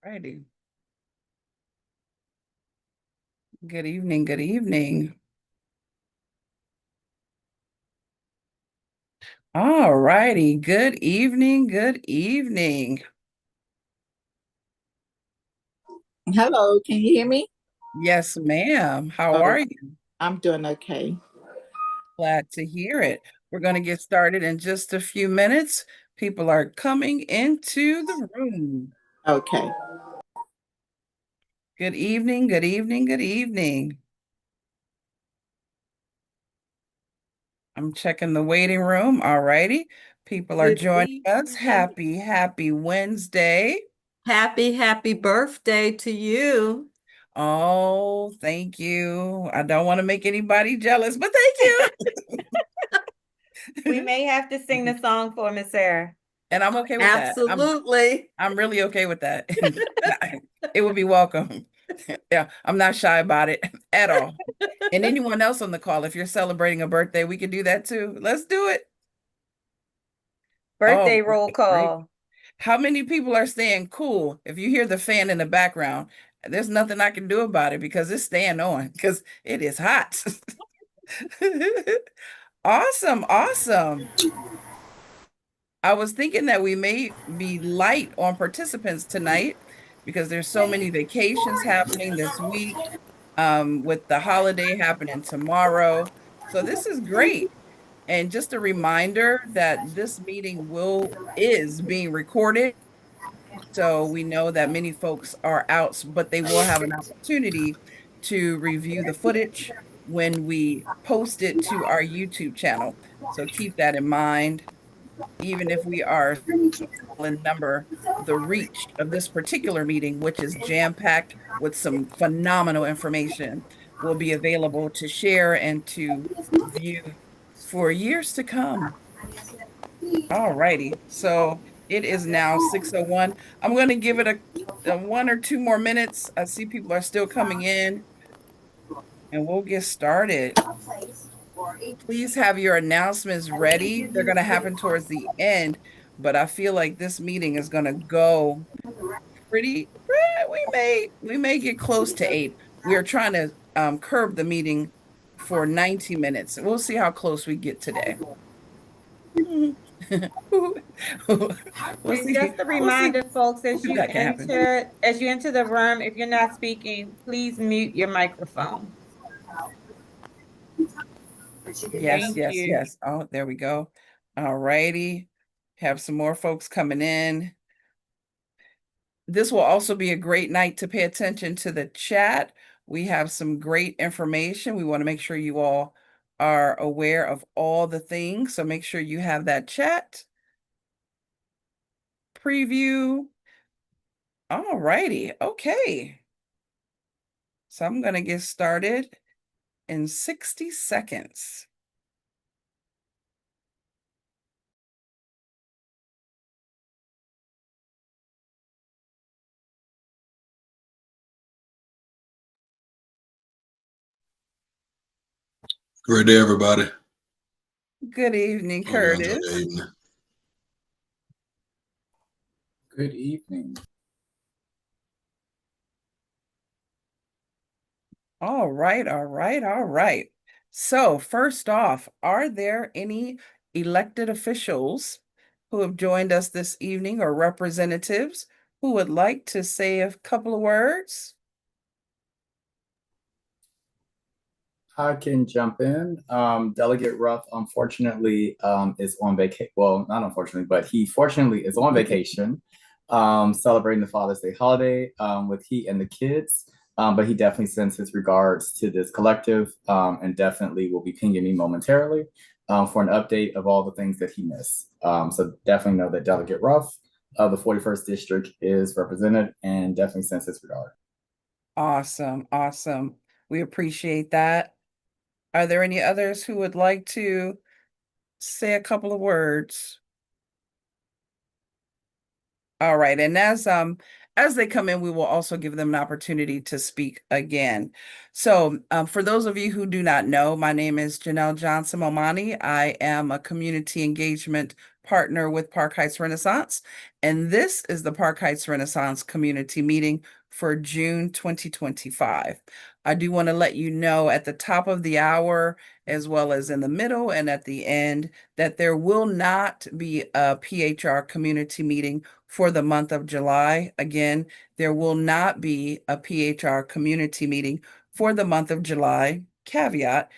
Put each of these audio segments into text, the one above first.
Righty. Good evening. Good evening. All righty. Good evening. Good evening. Hello, can you hear me? Yes, ma'am. How Oh, are you? I'm doing okay. Glad to hear it. We're going to get started in just a few minutes. People are coming into the room. Okay. Good evening. Good evening. Good evening. I'm checking the waiting room. All righty. People are Good joining us. evening. Happy Wednesday. Happy birthday to you. Oh, thank you. I don't want to make anybody jealous, but thank We you. may have to sing the song for Miss Sarah. And I'm okay with that. Absolutely. I'm really okay with that. It would be welcome. Yeah, I'm not shy about it at all. And anyone else on the call, if you're celebrating a birthday, we can do that too. Let's do it. Oh, Birthday roll great. call. How many people are staying cool? If you hear the fan in the background, there's nothing I can do about it because it's staying on because it is hot. Awesome, awesome. I was thinking that we may be light on participants tonight because there's so many vacations happening this week, with the holiday happening tomorrow. So this is great. And just a reminder that this meeting will is being recorded. So we know that many folks are out, but they will have an opportunity to review the footage when we post it to our YouTube channel. So keep that in mind. Even if we are in number, the reach of this particular meeting, which is jam-packed with some phenomenal information, will be available to share and to view for years to come. All righty. So it is now 6:01. I'm going to give it a one or two more minutes. I see people are still coming in, and we'll get started. Please have your announcements ready. They're going to happen towards the end, but I feel like this meeting is going to go we may get close to 8. We are trying to curb the meeting for 90 minutes. We'll see how close we get today. We'll And see. just a We'll see reminder, folks, if that can happen. as you enter the room, if you're not speaking, please mute your microphone. Yes, Thank yes, you. yes. Oh, there we go. All righty. Have some more folks coming in. This will also be a great night to pay attention to the chat. We have some great information. We want to make sure you all are aware of all the things. So make sure you have that chat preview. All righty. Okay. So I'm going to get started in 60 seconds. Great day, everybody. Good evening, Hope you enjoy Curtis. your evening. Good evening. All right, all right, all right. So, first off, are there any elected officials who have joined us this evening or representatives who would like to say a couple of words? I can jump in. Delegate Ruff, unfortunately, is on vacation. Well, not unfortunately, but he fortunately is on vacation, celebrating the Father's Day holiday with he and the kids. But he definitely sends his regards to this collective and definitely will be pinging me momentarily for an update of all the things that he missed. So definitely know that Delegate Ruff of the 41st District is represented and definitely sends his regard. Awesome, awesome. We appreciate that. Are there any others who would like to say a couple of words? All right, and as they come in, we will also give them an opportunity to speak again. So, for those of you who do not know, my name is Janelle Johnson Momani. I am a community engagement partner with Park Heights Renaissance, and this is the Park Heights Renaissance Community Meeting for June 2025. I do want to let you know at the top of the hour, as well as in the middle and at the end, that there will not be a PHR community meeting for the month of July. Again, there will not be a PHR community meeting for the month of July. Caveat,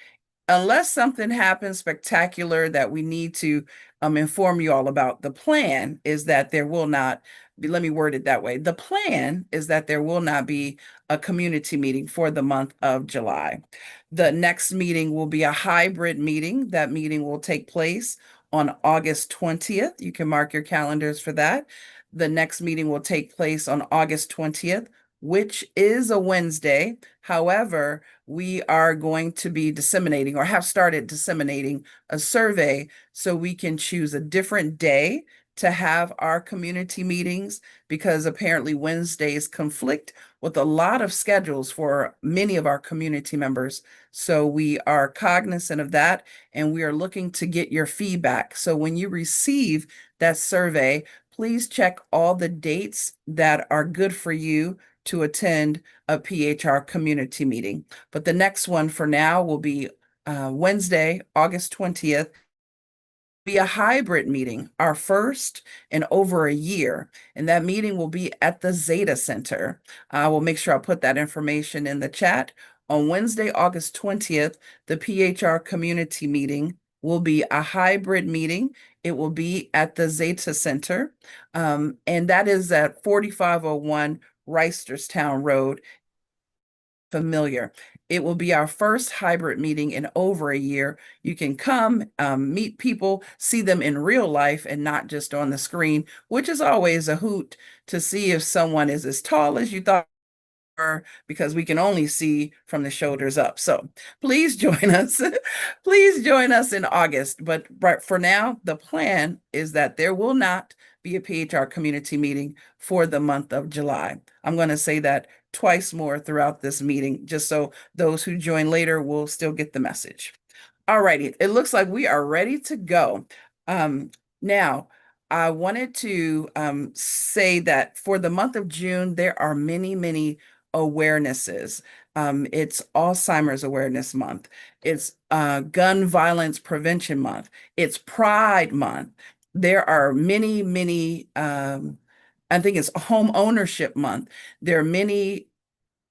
unless something happens spectacular that we need to inform you all about. The plan is that there will not be, let me word it that way. The plan is that there will not be a community meeting for the month of July. The next meeting will be a hybrid meeting. That meeting will take place on August 20th. You can mark your calendars for that. The next meeting will take place on August 20th, which is a Wednesday. However, we are going to be disseminating or have started disseminating a survey so we can choose a different day to have our community meetings, because apparently Wednesdays conflict with a lot of schedules for many of our community members. So we are cognizant of that, and we are looking to get your feedback. So when you receive that survey, please check all the dates that are good for you to attend a PHR community meeting. But the next one for now will be Wednesday, August 20th. Be a hybrid meeting, our first in over a year. And that meeting will be at the Zeta Center. I will make sure I put that information in the chat. On Wednesday, August 20th, the PHR community meeting will be a hybrid meeting. It will be at the Zeta Center. And that is at 4501 Reisterstown Road. Familiar. It will be our first hybrid meeting in over a year. You can come, meet people, see them in real life and not just on the screen, which is always a hoot to see if someone is as tall as you thought, because we can only see from the shoulders up. So please join us. Please join us in August. But right for now, the plan is that there will not be a PHR community meeting for the month of July. I'm going to say that twice more throughout this meeting, just so those who join later will still get the message. All righty, it looks like we are ready to go. Now, I wanted to say that for the month of June, there are many, many awarenesses. It's Alzheimer's Awareness Month. It's Gun Violence Prevention Month. It's Pride Month. There are many, many, I think it's Home Ownership Month. There are many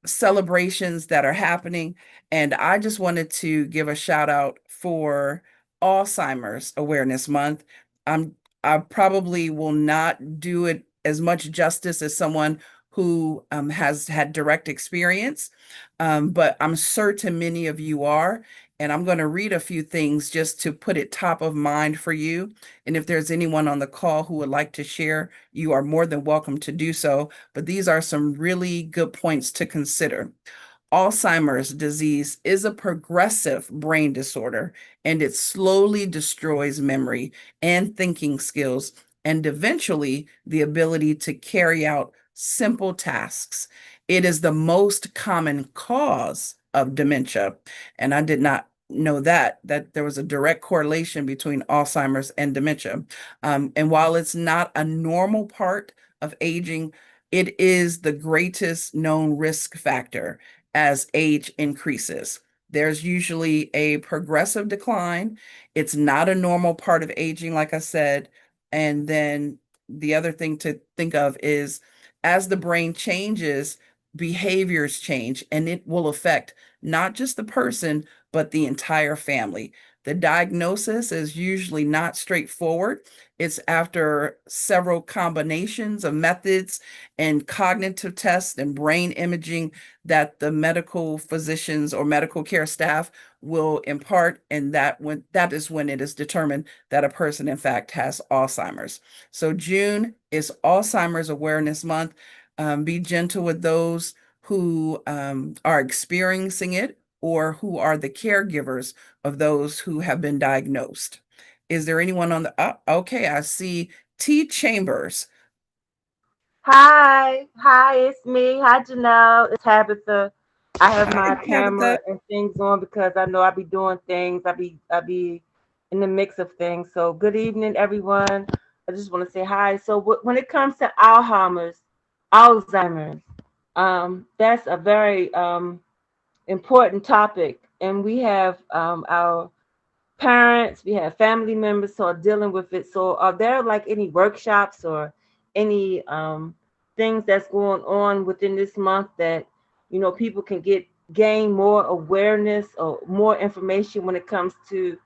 celebrations that are happening. And I just wanted to give a shout out for Alzheimer's Awareness Month. I'm I probably will not do it as much justice as someone who has had direct experience, but I'm certain many of you are. And I'm going to read a few things just to put it top of mind for you. And if there's anyone on the call who would like to share, you are more than welcome to do so. But these are some really good points to consider. Alzheimer's disease is a progressive brain disorder, and it slowly destroys memory and thinking skills, and eventually the ability to carry out simple tasks. It is the most common cause of dementia. And I did not know that there was a direct correlation between Alzheimer's and dementia. And while it's not a normal part of aging, it is the greatest known risk factor as age increases. There's usually a progressive decline. It's not a normal part of aging, like I said. And then the other thing to think of is as the brain changes, behaviors change, and it will affect not just the person, but the entire family. The diagnosis is usually not straightforward. It's after several combinations of methods and cognitive tests and brain imaging that the medical physicians or medical care staff will impart, and that is when it is determined that a person in fact has Alzheimer's. So June is Alzheimer's Awareness Month. Be gentle with those who are experiencing it or who are the caregivers of those who have been diagnosed. Is there anyone on the, okay, I see T. Chambers. Hi, it's me. Hi, Janelle. It's Tabitha. I have Hi, my Tabitha. camera and things on because I know I be doing things. I be in the mix of things. So, good evening, everyone. I just want to say hi. So, when it comes to Alzheimer's, that's a very important topic, and we have our parents, we have family members who are dealing with it. So, are there like any workshops or any things that's going on within this month that people can gain more awareness or more information when it comes to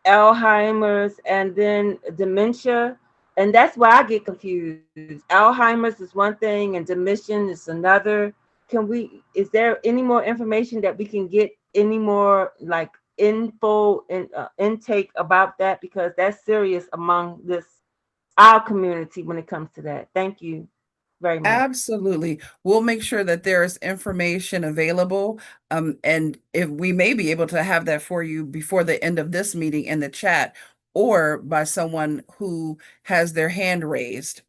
Alzheimer's and then dementia? And that's why I get confused. Alzheimer's is one thing and dementia is another. Is there any more information that we can get, any more like info and intake about that? Because that's serious among our community when it comes to that. Thank you very much. Absolutely. We'll make sure that there is information available. And if we may be able to have that for you before the end of this meeting in the chat or by someone who has their hand raised.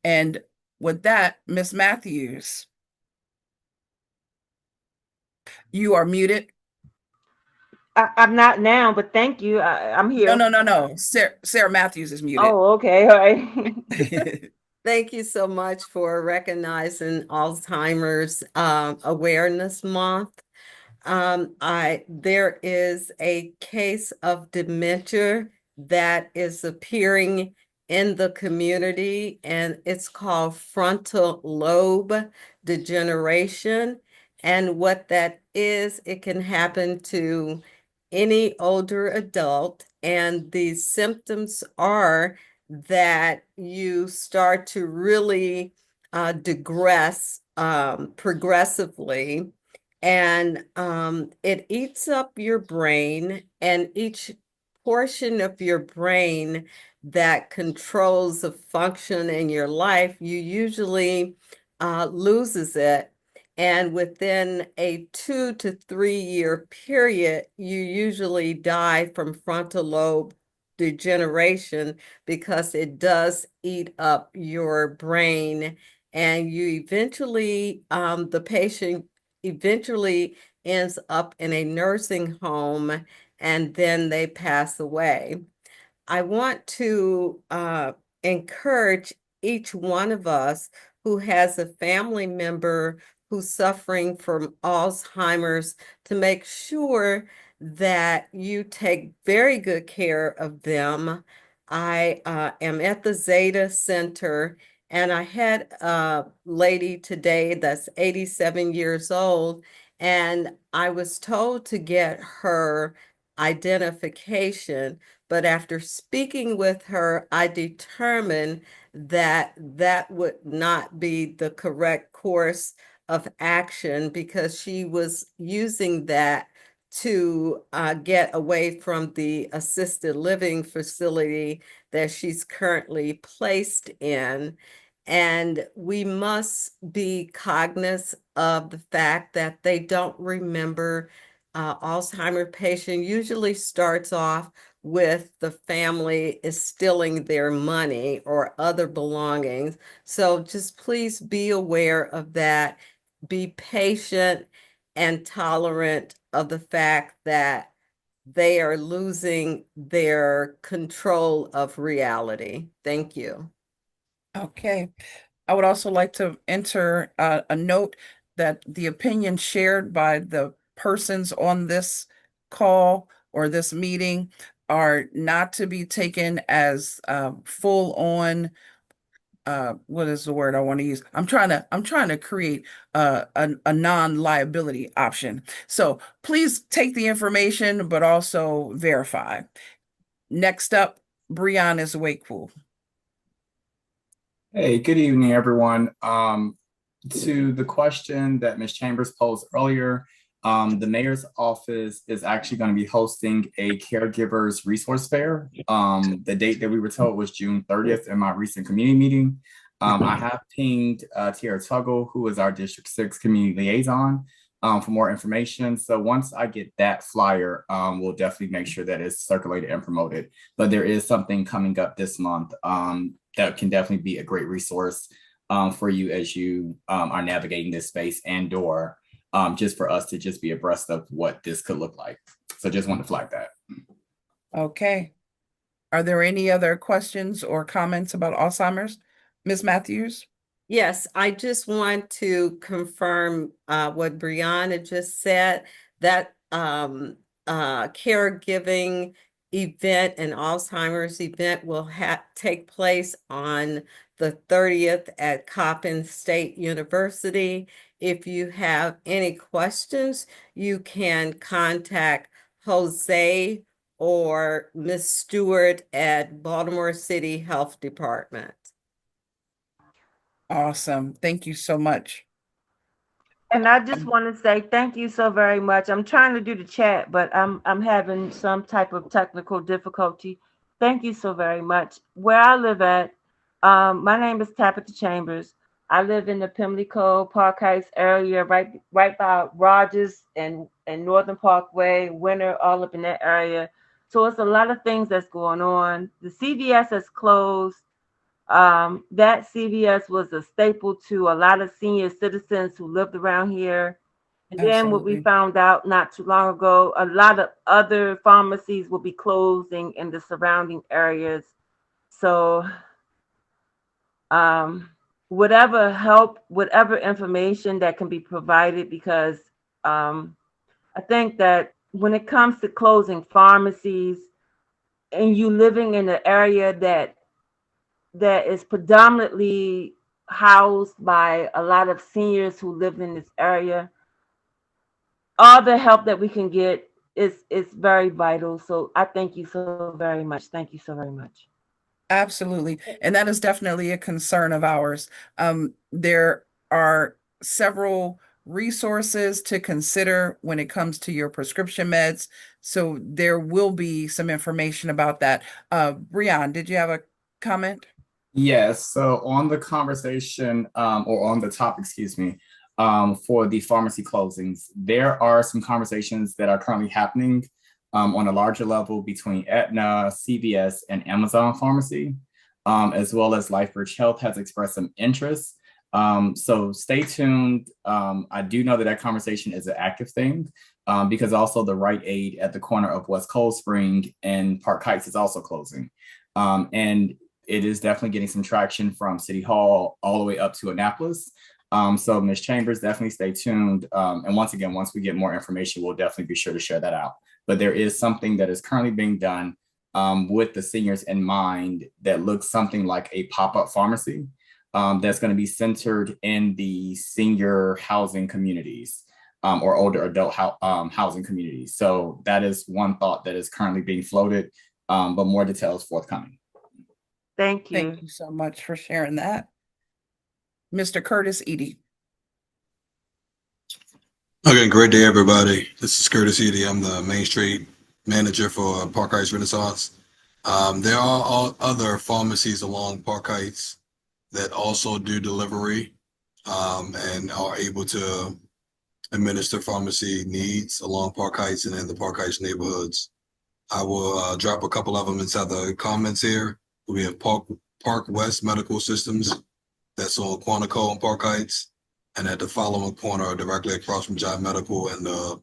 And with that, Miss Matthews, you are muted. I'm not now, but thank you. I'm No, here. no, no, no. Sarah Matthews is muted. Oh, okay. All right. Thank you so much for recognizing Alzheimer's Awareness Month. There is a case of dementia that is appearing in the community, and it's called frontal lobe degeneration. And what that is, it can happen to any older adult, and the symptoms are that you start to really digress progressively, and it eats up your brain, and each portion of your brain that controls a function in your life, you usually loses it. And within a 2 to 3 year period, you usually die from frontal lobe degeneration because it does eat up your brain. And you eventually, the patient eventually ends up in a nursing home, and then they pass away. I want to encourage each one of us who has a family member who's suffering from Alzheimer's to make sure that you take very good care of them. I am at the Zeta Center, and I had a lady today that's 87 years old, and I was told to get her identification. But after speaking with her, I determined that that would not be the correct course of action because she was using that to get away from the assisted living facility that she's currently placed in. And we must be cognizant of the fact that they don't remember. Alzheimer patient usually starts off with the family is stealing their money or other belongings. So just please be aware of that. Be patient and tolerant of the fact that they are losing their control of reality. Thank you. Okay. I would also like to enter a note that the opinion shared by the persons on this call or this meeting are not to be taken as full on. What is the word I want to use? I'm trying to create a non-liability option. So please take the information, but also verify. Next up, Breon is Wakeful. Hey, good evening, everyone. To the question that Ms. Chambers posed earlier, the mayor's office is actually going to be hosting a caregivers resource fair. The date that we were told was June 30th in my recent community meeting. I have pinged Tiara Tuggle, who is our District 6 community liaison, for more information. So once I get that flyer, we'll definitely make sure that it's circulated and promoted. But there is something coming up this month that can definitely be a great resource for you as you are navigating this space, and/or just for us to just be abreast of what this could look like. So just want to flag that. Okay. Are there any other questions or comments about Alzheimer's? Ms. Matthews? Yes, I just want to confirm what Brianna just said, that caregiving event and Alzheimer's event will take place on the 30th at Coppin State University. If you have any questions, you can contact Jose or Miss Stewart at Baltimore City Health Department. Awesome. Thank you so much. And I just want to say thank you so very much. I'm trying to do the chat, but I'm having some type of technical difficulty. Thank you so very much. Where I live at, my name is Tabitha Chambers. I live in the Pimlico Park Heights area, right by Rogers and Northern Parkway, Winter, all up in that area. So it's a lot of things that's going on. The CVS has closed. That CVS was a staple to a lot of senior citizens who lived around here. And then what we Absolutely. found out not too long ago, a lot of other pharmacies will be closing in the surrounding areas. So whatever help, whatever information that can be provided, because I think that when it comes to closing pharmacies and you living in an area that is predominantly housed by a lot of seniors who live in this area, all the help that we can get is very vital. So I thank you so very much. Thank you so very much. Absolutely. And that is definitely a concern of ours. There are several resources to consider when it comes to your prescription meds. So there will be some information about that. Brian, did you have a comment? Yes. So on the conversation, or on the topic, excuse me, for the pharmacy closings, there are some conversations that are currently happening on a larger level between Aetna, CVS, and Amazon Pharmacy, as well as LifeBridge Health has expressed some interest. So stay tuned. I do know that that conversation is an active thing, because also the Rite Aid at the corner of West Cold Spring and Park Heights is also closing. And it is definitely getting some traction from City Hall all the way up to Annapolis. So Ms. Chambers, definitely stay tuned. And once again, once we get more information, we'll definitely be sure to share that out. But there is something that is currently being done with the seniors in mind that looks something like a pop-up pharmacy that's going to be centered in the senior housing communities, or older adult housing communities. So that is one thought that is currently being floated, but more details forthcoming. Thank you. Thank you so much for sharing that. Mr. Curtis Eady. Okay, great day, everybody. This is Curtis Eady. I'm the Main Street manager for Park Heights Renaissance. There are all other pharmacies along Park Heights that also do delivery and are able to administer pharmacy needs along Park Heights and in the Park Heights neighborhoods. I will drop a couple of them inside the comments here. We have Park West Medical Systems, that's on Quantico and Park Heights, and at the following corner, directly across from Jive Medical and the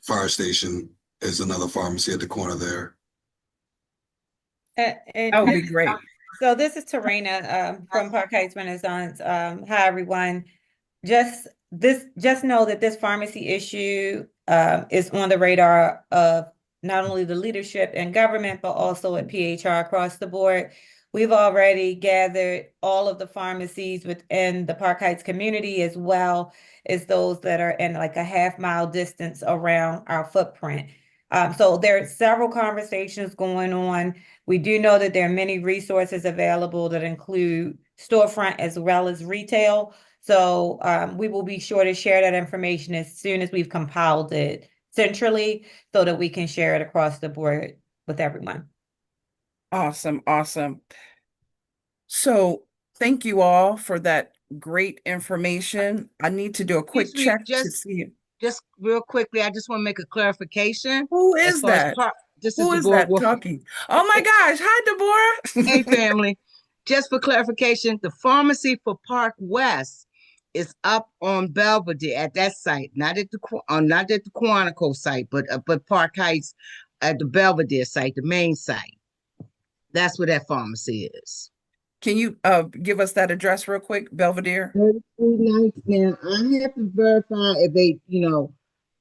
fire station, is another pharmacy at the corner there. That would be great. So this is Tarina from Park Heights Renaissance. Hi, everyone. Just know that this pharmacy issue is on the radar of not only the leadership and government, but also at PHR across the board. We've already gathered all of the pharmacies within the Park Heights community, as well as those that are in like a half-mile distance around our footprint. So there are several conversations going on. We do know that there are many resources available that include storefront as well as retail. So we will be sure to share that information as soon as we've compiled it centrally so that we can share it across the board with everyone. Awesome. Awesome. So thank you all for that great information. I need to do a quick Excuse me, check to see. Just real quickly, I just want to make a clarification. Who As is far as that? this is Who is Deborah that Wolf. talking? Oh my gosh. Hi, Deborah. Hey, family. just for clarification, the pharmacy for Park West is up on Belvedere at that site, not at the Quantico site, but Park Heights at the Belvedere site, the main site. That's where that pharmacy is. Can you give us that address real quick, Belvedere? 3319. Now I have to verify if they,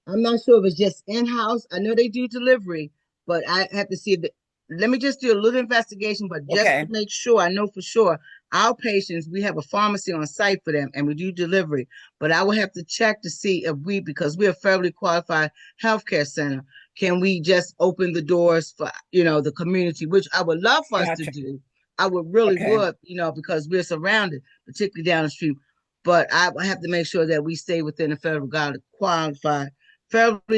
I'm not sure if it's just in-house. I know they do delivery, but I have to see if let me just do a little investigation, but just Okay. to make sure, I know for sure, our patients, we have a pharmacy on site for them and we do delivery. But I will have to check to see if because we're a federally qualified healthcare center, can we just open the doors for, the community, which I would love for us to Gotcha. do. I would really Okay. would, because we're surrounded, particularly down the street. But I have to make sure that we stay within the federally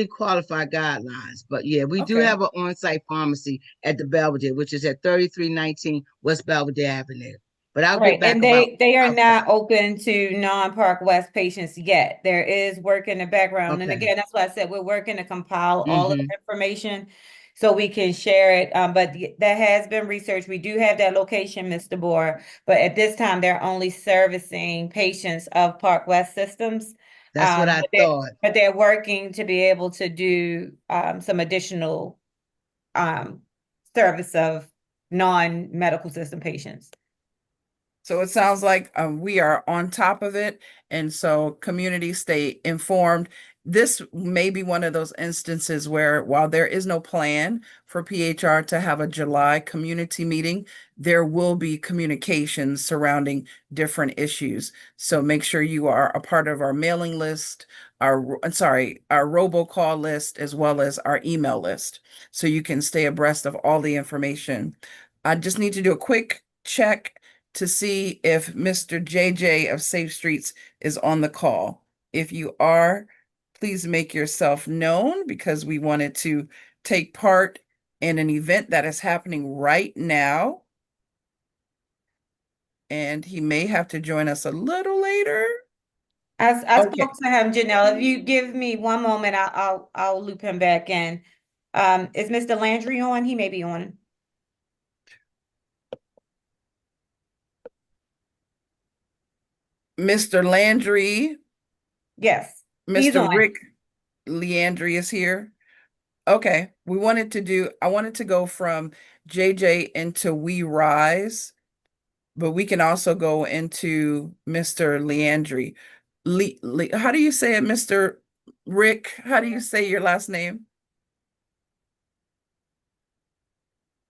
qualified guidelines. But yeah, we do Okay. have an on-site pharmacy at the Belvedere, which is at 3319 West Belvedere Avenue. But I'll Right, get back and about they are outside. not open to non-Park West patients yet. There is work in the background. And Okay. again, that's why I said we're working to compile all of Mhm. the information so we can share it. But that has been researched. We do have that location, Mr. Boer, but at this time, they're only servicing patients of Park West systems. That's what I thought. But they're working to be able to do some additional service of non-medical system patients. So it sounds like we are on top of it. And so communities stay informed. This may be one of those instances where, while there is no plan for PHR to have a July community meeting, there will be communications surrounding different issues. So make sure you are a part of our mailing list, our robocall list, as well as our email list, so you can stay abreast of all the information. I just need to do a quick check to see if Mr. JJ of Safe Streets is on the call. If you are, please make yourself known, because we wanted to take part in an event that is happening right now. And he may have to join us a little later. I Okay. spoke to him, Janelle. If you give me one moment, I'll loop him back in. Is Mr. Landry on? He may be on. Mr. Landry, Yes, he's Mr. on. Rick Leandry is here. Okay, I wanted to go from JJ into We Rise, but we can also go into Mr. Leandry. How do you say it, Mr. Rick? How do you say your last name?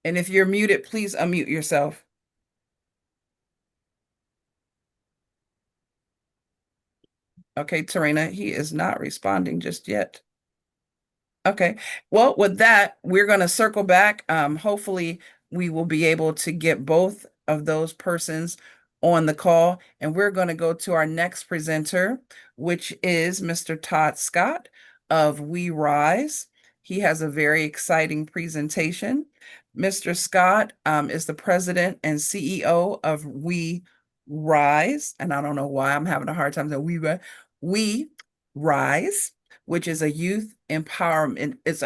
And if you're muted, please unmute yourself. Okay, Tarina, he is not responding just yet. Okay. Well, with that, we're going to circle back. Hopefully, we will be able to get both of those persons on the call. And we're going to go to our next presenter, which is Mr. Todd Scott of We Rise. He has a very exciting presentation. Mr. Scott is the president and CEO of We Rise. And I don't know why I'm having a hard time saying We Rise, which is a youth empowerment. It's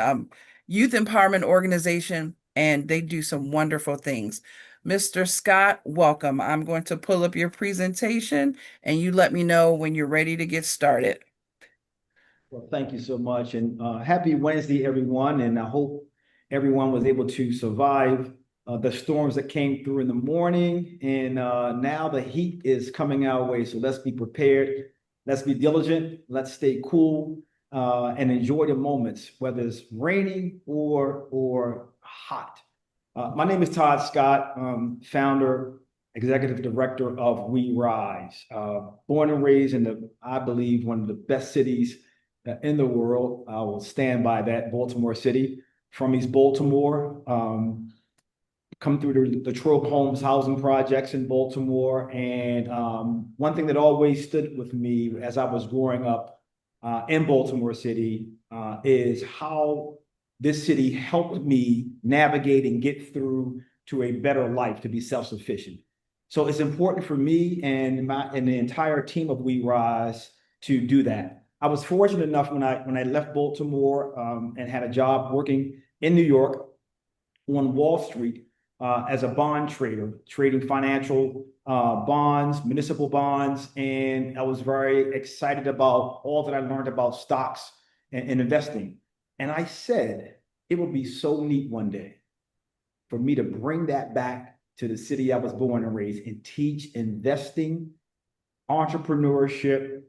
youth empowerment organization, and they do some wonderful things. Mr. Scott, welcome. I'm going to pull up your presentation, and you let me know when you're ready to get started. Well, thank you so much, and happy Wednesday, everyone. And I hope everyone was able to survive the storms that came through in the morning. And now the heat is coming our way. So let's be prepared. Let's be diligent. Let's stay cool and enjoy the moments, whether it's raining or hot. My name is Todd Scott, founder, executive director of We Rise. Born and raised in I believe, one of the best cities in the world. I will stand by that, Baltimore City. From East Baltimore, come through the Trope Homes housing projects in Baltimore. And one thing that always stood with me as I was growing up in Baltimore City is how this city helped me navigate and get through to a better life, to be self-sufficient. So it's important for me and the entire team of We Rise to do that. I was fortunate enough when I left Baltimore and had a job working in New York on Wall Street as a bond trader, trading financial bonds, municipal bonds, and I was very excited about all that I learned about stocks and investing. And I said, it would be so neat one day for me to bring that back to the city I was born and raised and teach investing, entrepreneurship,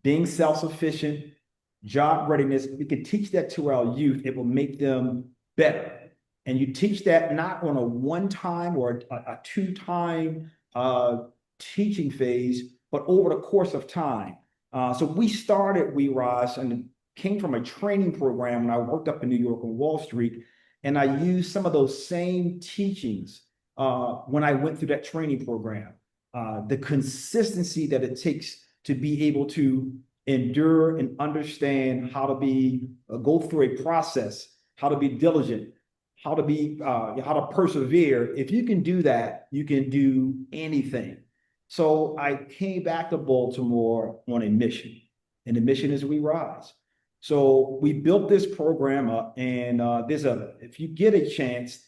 being self-sufficient, job readiness. We can teach that to our youth. It will make them better. And you teach that not on a one-time or a two-time teaching phase, but over the course of time. So we started We Rise and came from a training program when I worked up in New York on Wall Street. And I used some of those same teachings when I went through that training program. The consistency that it takes to be able to endure and understand how to go through a process, how to be diligent, how to persevere. If you can do that, you can do anything. So I came back to Baltimore on a mission, and the mission is We Rise. So we built this program up, and if you get a chance,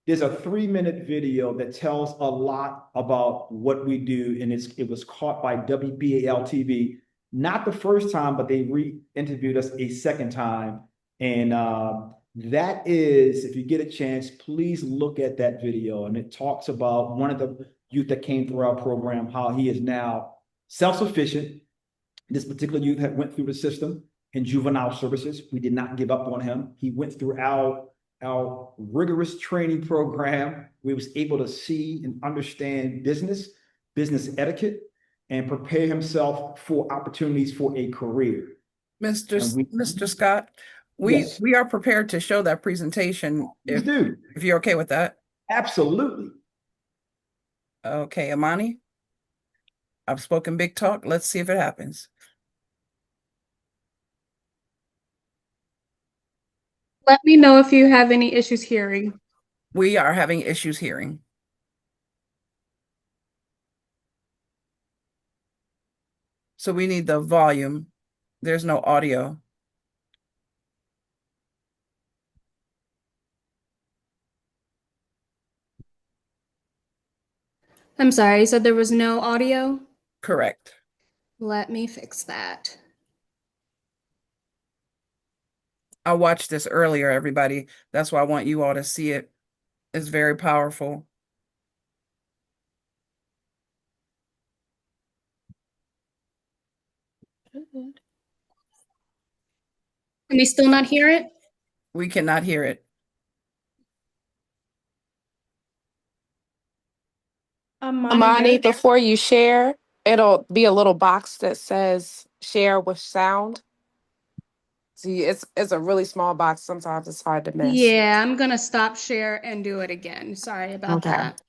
there's a 3-minute video that tells a lot about what we do, and it was caught by WBAL TV, not the first time, but they re-interviewed us a second time. And that is, if you get a chance, please look at that video. And it talks about one of the youth that came through our program, how he is now self-sufficient. This particular youth had went through the system in juvenile services. We did not give up on him. He went through our rigorous training program. We was able to see and understand business etiquette, and prepare himself for opportunities for a career. Mr. Scott, Yes. we are prepared to show that presentation if you're okay with that. Absolutely. Okay, Amani, I've spoken big talk. Let's see if it happens. Let me know if you have any issues hearing. We are having issues hearing. So we need the volume. There's no audio. I'm sorry, you said there was no audio? Correct. Let me fix that. I watched this earlier, everybody. That's why I want you all to see it. It's very powerful. Can we still not hear it? We cannot hear it. Amani, before you share, it'll be a little box that says share with sound. See, it's a really small box. Sometimes it's hard to miss. yeah, I'm gonna stop share and do it again. Sorry about Okay. that.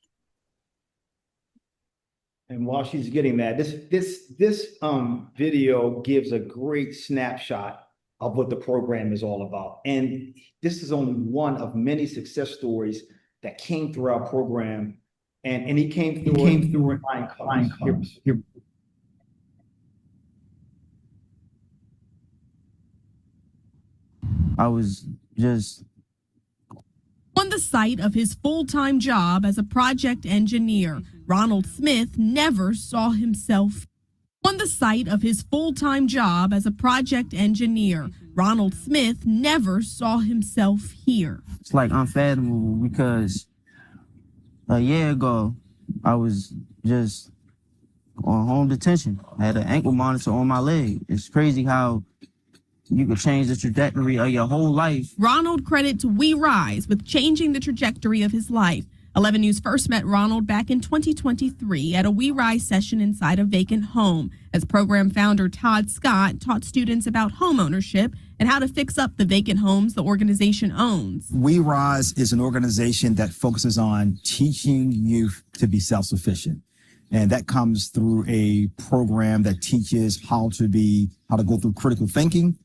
And while she's getting that, this video gives a great snapshot of what the program is all about. And this is only one of many success stories that came through our program. And he came through in flying colors. I was just on the site of his full-time job as a project engineer. Ronald Smith never saw himself on the site of his full-time job as a project engineer. Ronald Smith never saw himself here. It's like unfathomable because a year ago, I was just on home detention. I had an ankle monitor on my leg. It's crazy how you could change the trajectory of your whole life. Ronald credits We Rise with changing the trajectory of his life. 11 News first met Ronald back in 2023 at a We Rise session inside a vacant home as program founder Todd Scott taught students about home ownership and how to fix up the vacant homes the organization owns. We Rise is an organization that focuses on teaching youth to be self-sufficient. And that comes through a program that teaches how to go through critical thinking,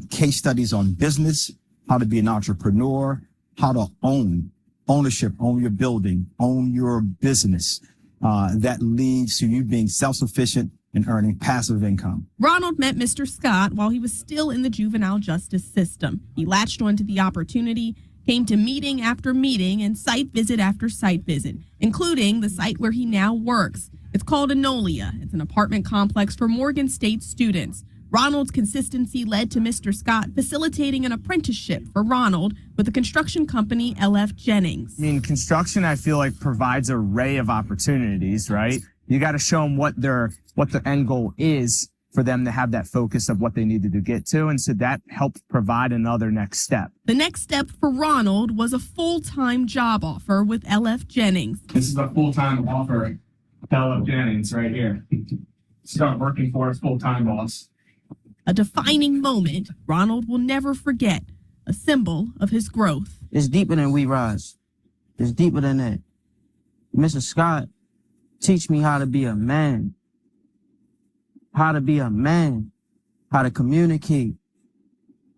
case studies on business, how to be an entrepreneur, how to own your building, own your business. That leads to you being self-sufficient and earning passive income. Ronald met Mr. Scott while he was still in the juvenile justice system. He latched onto the opportunity came to meeting after meeting and site visit after site visit, including the site where he now works. It's called Enolia. It's an apartment complex for Morgan State students. Ronald's consistency led to Mr. Scott facilitating an apprenticeship for Ronald with the construction company LF Jennings. I mean, construction, I feel like, provides an array of opportunities, right? You got to show them what the end goal is for them to have that focus of what they needed to get to. And so that helped provide another next step. The next step for Ronald was a full-time job offer with LF Jennings. This is a full-time offer, LF Jennings, right here. Start working for us full-time, boss. A defining moment Ronald will never forget, a symbol of his growth. It's deeper than We Rise. It's deeper than that. Mr. Scott, teach me how to be a man. How to be a man. How to communicate.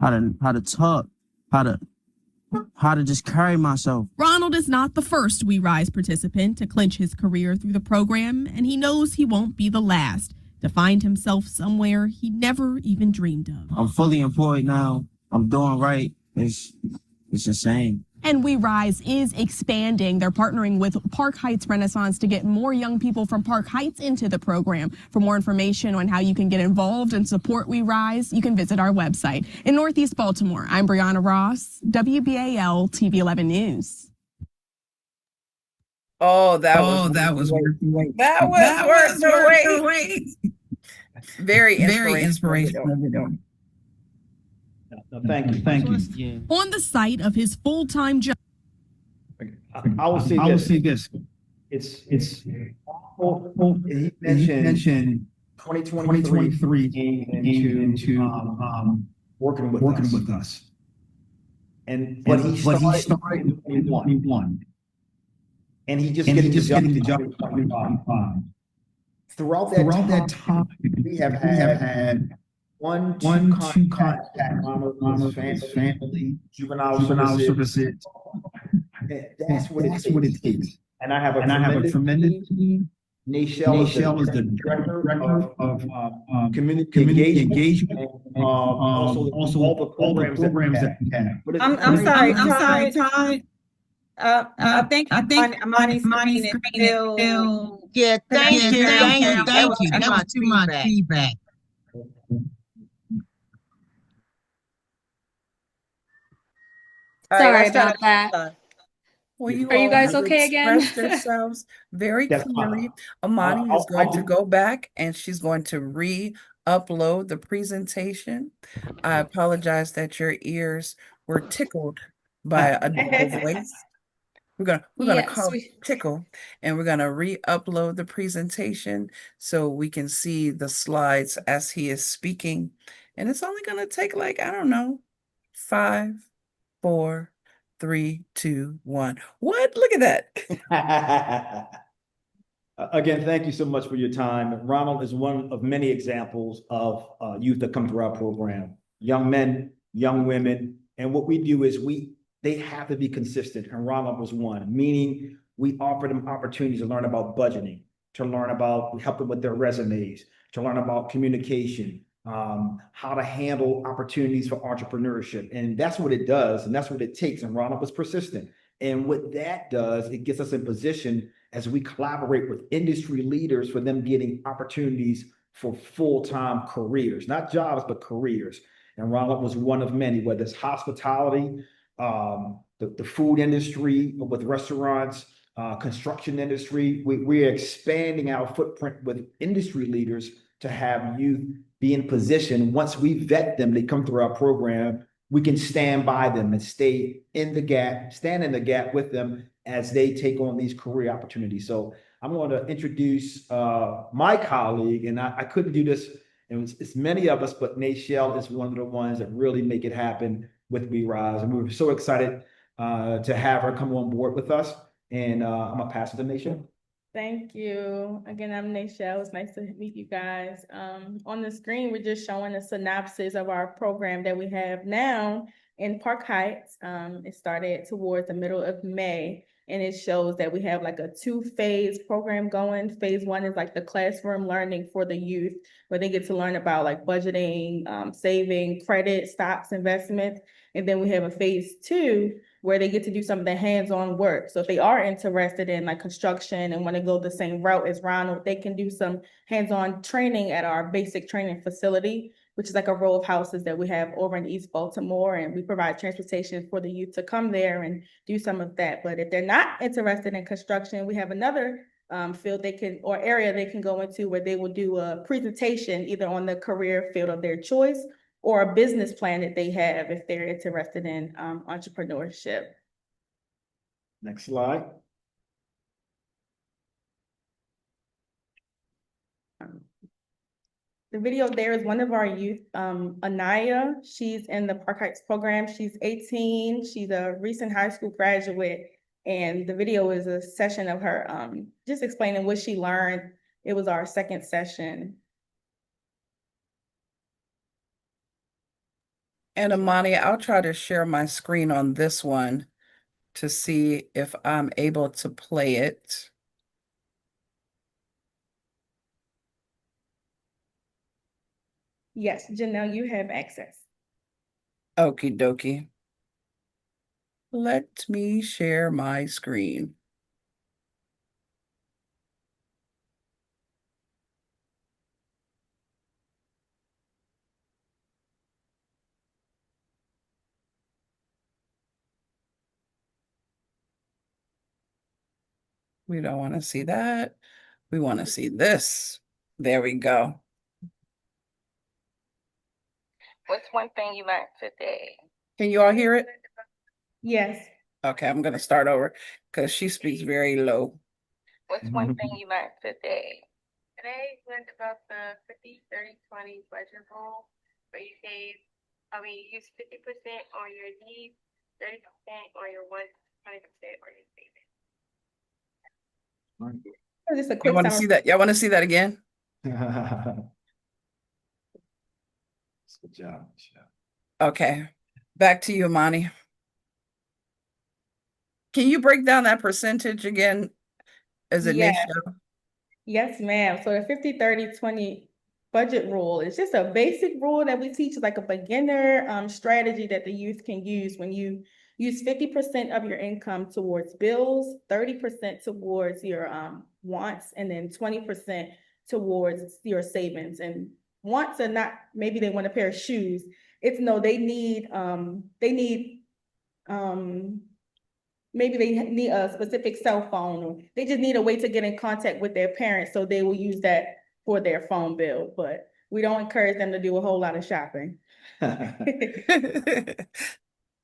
How to talk. How to just carry myself. Ronald is not the first We Rise participant to clinch his career through the program, and he knows he won't be the last to find himself somewhere he never even dreamed of. I'm fully employed now. I'm doing right. It's insane. And We Rise is expanding. They're partnering with Park Heights Renaissance to get more young people from Park Heights into the program. For more information on how you can get involved and support We Rise, you can visit our website. In Northeast Baltimore, I'm Brianna Ross, WBAL TV 11 News. Oh, that was worth the wait. That was worth the wait. Very inspirational video. No, thank you. Yeah. On the site of his full-time job. I will say this. It's he mentioned 2023 into working with us. But he started in 21. And he just getting the job in 25. Throughout that time, we have had two contacts, family, juvenile services. That's what it takes. And I have a tremendous team. Nichelle is the director of community engagement. Also all the programs that we have. I'm sorry, Todd. I think Amani's screen is still. Yeah, thank you. That was too much feedback. Sorry about that. Well, Are you guys all okay again? expressed yourselves very Yes, clearly. Amani is going to go back and she's going to re-upload the presentation. I apologize that your ears were tickled by a double voice. We're gonna call it tickle, and we're gonna re-upload the presentation so we can see the slides as he is speaking. And it's only gonna take like, I don't know, 5, 4, 3, 2, 1. What? Look at that. Again, thank you so much for your time. Ronald is one of many examples of youth that come through our program. Young men, young women, and what we do is they have to be consistent, and Ronald was one, meaning we offer them opportunities to learn about budgeting, to learn about helping with their resumes, to learn about communication, how to handle opportunities for entrepreneurship. And that's what it does, and that's what it takes, and Ronald was persistent. And what that does, it gets us in position as we collaborate with industry leaders for them getting opportunities for full-time careers, not jobs, but careers. And Ronald was one of many, whether it's hospitality, the food industry with restaurants, construction industry. We're expanding our footprint with industry leaders to have youth be in position. Once we vet them, they come through our program, we can stand by them and stand in the gap with them as they take on these career opportunities. So I'm going to introduce my colleague, and I couldn't do this, and it's many of us, but Nichelle is one of the ones that really make it happen with We Rise. And we're so excited to have her come on board with us. And I'm gonna pass it to Nichelle. Thank you. Again, I'm Nichelle. It's nice to meet you guys. On the screen, we're just showing a synopsis of our program that we have now in Park Heights. It started towards the middle of May, and it shows that we have like a 2-phase program going. Phase 1 is like the classroom learning for the youth, where they get to learn about like budgeting, saving, credit, stocks, investments. And then we have a phase 2 where they get to do some of the hands-on work. So if they are interested in like construction and want to go the same route as Ronald, they can do some hands-on training at our basic training facility, which is like a row of houses that we have over in East Baltimore. And we provide transportation for the youth to come there and do some of that. But if they're not interested in construction, we have another field they can, or area they can go into where they will do a presentation either on the career field of their choice or a business plan that they have if they're interested in entrepreneurship. Next slide. The video there is one of our youth, Anaya. She's in the Park Heights program. She's 18. She's a recent high school graduate. And the video is a session of her just explaining what she learned. It was our second session. And Amani, I'll try to share my screen on this one to see if I'm able to play it. Yes, Janelle, you have access. Okie dokie. Let me share my screen. We don't want to see that. We want to see this. There we go. What's one thing you learned today? Can you all hear it? Yes. Okay, I'm going to start over because she speaks very low. What's one thing you learned today? Today we learned about the 50-30-20 budget rule, where you use 50% on your needs, 30% on your wants, 20% on your savings. Just a quick You want to summary. see that? Y'all want to see that again? Good job, Michelle. Okay, back to you, Amani. Can you break down that percentage again? Is it Yes. Nisha? Yes, ma'am. So the 50-30-20 budget rule is just a basic rule that we teach, like a beginner strategy that the youth can use when you use 50% of your income towards bills, 30% towards your wants, and then 20% towards your savings. And wants are not, maybe they want a pair of shoes. It's no, they need maybe they need a specific cell phone, or they just need a way to get in contact with their parents, so they will use that for their phone bill. But we don't encourage them to do a whole lot of shopping.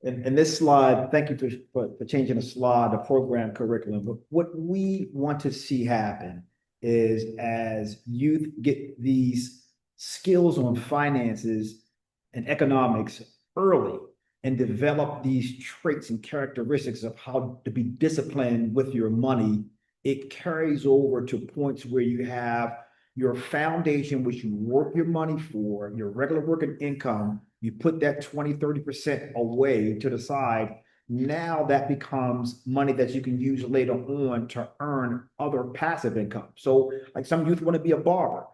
In this slide, thank you for changing the slide, the program curriculum. But what we want to see happen is as youth get these skills on finances and economics early and develop these traits and characteristics of how to be disciplined with your money, it carries over to points where you have your foundation, which you work your money for, your regular working income, you put that 20-30% away to the side. Now that becomes money that you can use later on to earn other passive income. So like some youth want to be a barber.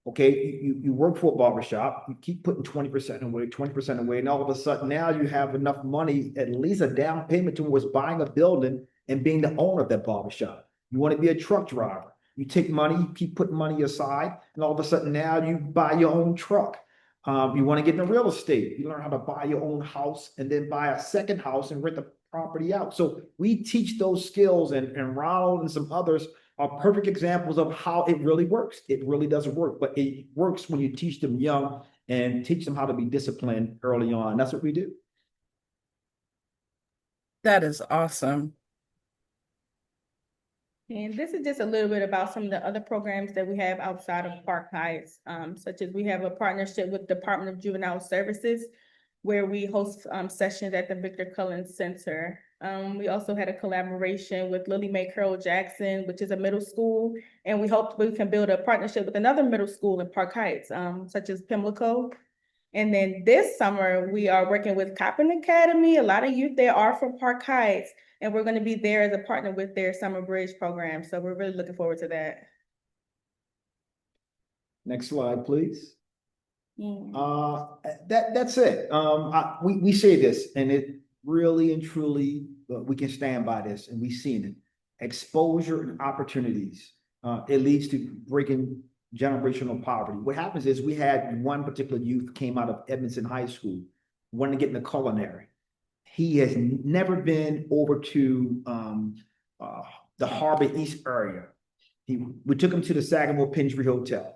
Okay, you work for a barber shop, you keep putting 20% away, 20% away, and all of a sudden now you have enough money, at least a down payment towards buying a building and being the owner of that barber shop. You want to be a truck driver. You take money, you keep putting money aside, and all of a sudden now you buy your own truck. You want to get into real estate. You learn how to buy your own house and then buy a second house and rent the property out. So we teach those skills, and Ronald and some others are perfect examples of how it really works. It really doesn't work, but it works when you teach them young and teach them how to be disciplined early on. That's what we do. That is awesome. And this is just a little bit about some of the other programs that we have outside of Park Heights, such as we have a partnership with Department of Juvenile Services, where we host sessions at the Victor Cullen Center. We also had a collaboration with Lily Mae Carroll Jackson, which is a middle school, and we hope we can build a partnership with another middle school in Park Heights, such as Pimlico. And then this summer, we are working with Coppin Academy. A lot of youth there are from Park Heights, and we're going to be there as a partner with their Summer Bridge program. So we're really looking forward to that. Next slide, please. That's it. We say this, and it really and truly we can stand by this, and we've seen it. Exposure and opportunities. It leads to breaking generational poverty. What happens is we had one particular youth came out of Edmondson High School, wanted to get into culinary. He has never been over to the Harbor East area. We took him to the Sagamore Pinstree Hotel.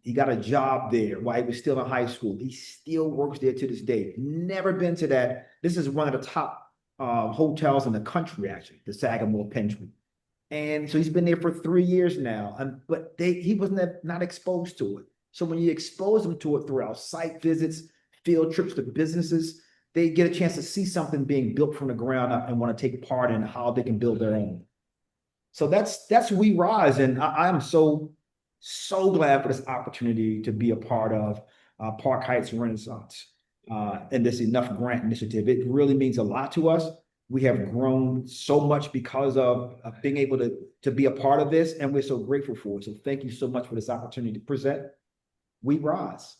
He got a job there while he was still in high school. He still works there to this day. Never been to that. This is one of the top hotels in the country, actually, the Sagamore Pinstree. And so he's been there for 3 years now. But he wasn't not exposed to it. So when you expose them to it throughout site visits, field trips to businesses, they get a chance to see something being built from the ground up and want to take part in how they can build their own. So that's We Rise, and I am so glad for this opportunity to be a part of Park Heights Renaissance and this Enough Grant initiative. It really means a lot to us. We have grown so much because of being able to be a part of this, and we're so grateful for it. So thank you so much for this opportunity to present We Rise.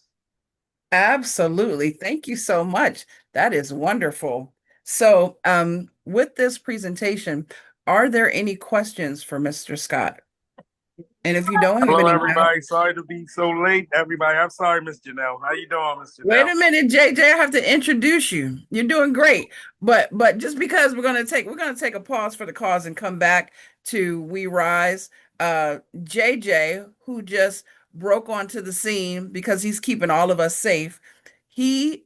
Absolutely. Thank you so much. That is wonderful. So, with this presentation, are there any questions for Mr. Scott? And if you don't have Hello, any, everybody. Sorry to be so late, everybody. I'm sorry, Miss Janelle. How you doing, Miss Janelle? wait a minute, JJ, I have to introduce you. You're doing great. But just because we're gonna take a pause for the cause and come back to We Rise. JJ, who just broke onto the scene because he's keeping all of us safe. He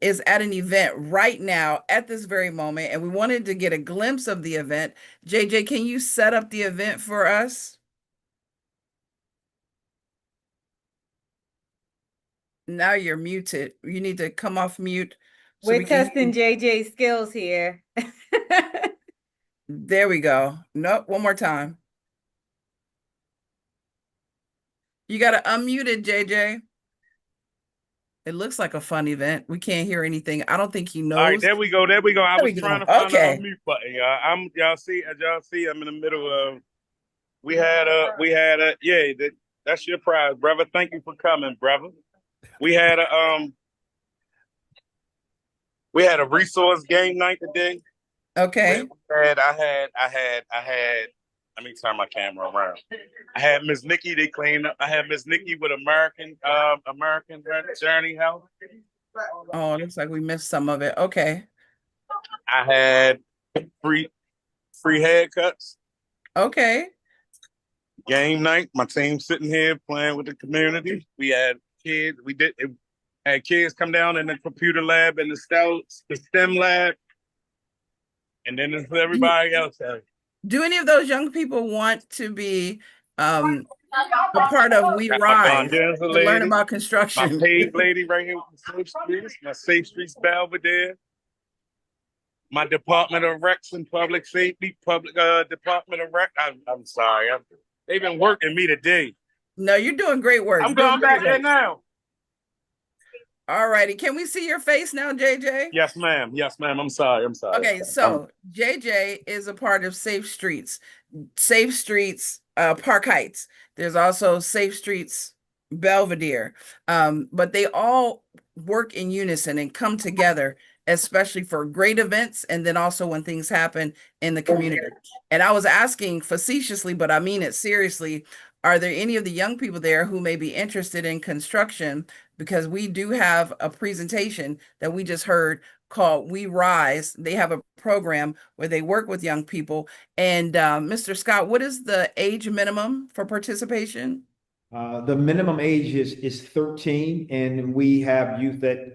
is at an event right now at this very moment, and we wanted to get a glimpse of the event. JJ, can you set up the event for us? Now you're muted. You need to come off mute. So We're testing JJ's skills here. There we go. Nope, one more time. You got to unmute it, JJ. It looks like a fun event. We can't hear anything. I don't think he knows. All right, there we go. There we go. I was trying to find the Okay. unmute button, y'all. Y'all see, I'm in the middle of. We had a. Yeah, that's your prize, brother. Thank you for coming, brother. We had a resource game night today. Okay. I had. Let me turn my camera around. I had Miss Nikki. They cleaned up. I had Miss Nikki with American Journey Health. Oh, it looks like we missed some of it. Okay. I had free haircuts. Okay. Game night. My team sitting here playing with the community. We had kids. Had kids come down in the computer lab and the STEM lab, and then there's everybody else. Do any of those young people want to be a part of We Rise to learn about construction? My paid lady right here with Safe Streets, my Safe Streets Belvedere, my Department of Recs and Public Safety, Department of Rec. I'm sorry, they've been working me today. No, you're doing great work. I'm going back there now. All righty. Can we see your face now, JJ? Yes, ma'am. Yes, ma'am. I'm sorry. Okay, so JJ is a part of Safe Streets, Park Heights. There's also Safe Streets Belvedere. But they all work in unison and come together, especially for great events and then also when things happen in the community. And I was asking facetiously, but I mean it seriously, are there any of the young people there who may be interested in construction? Because we do have a presentation that we just heard called We Rise. They have a program where they work with young people. And Mr. Scott, what is the age minimum for participation? The minimum age is 13, and we have youth that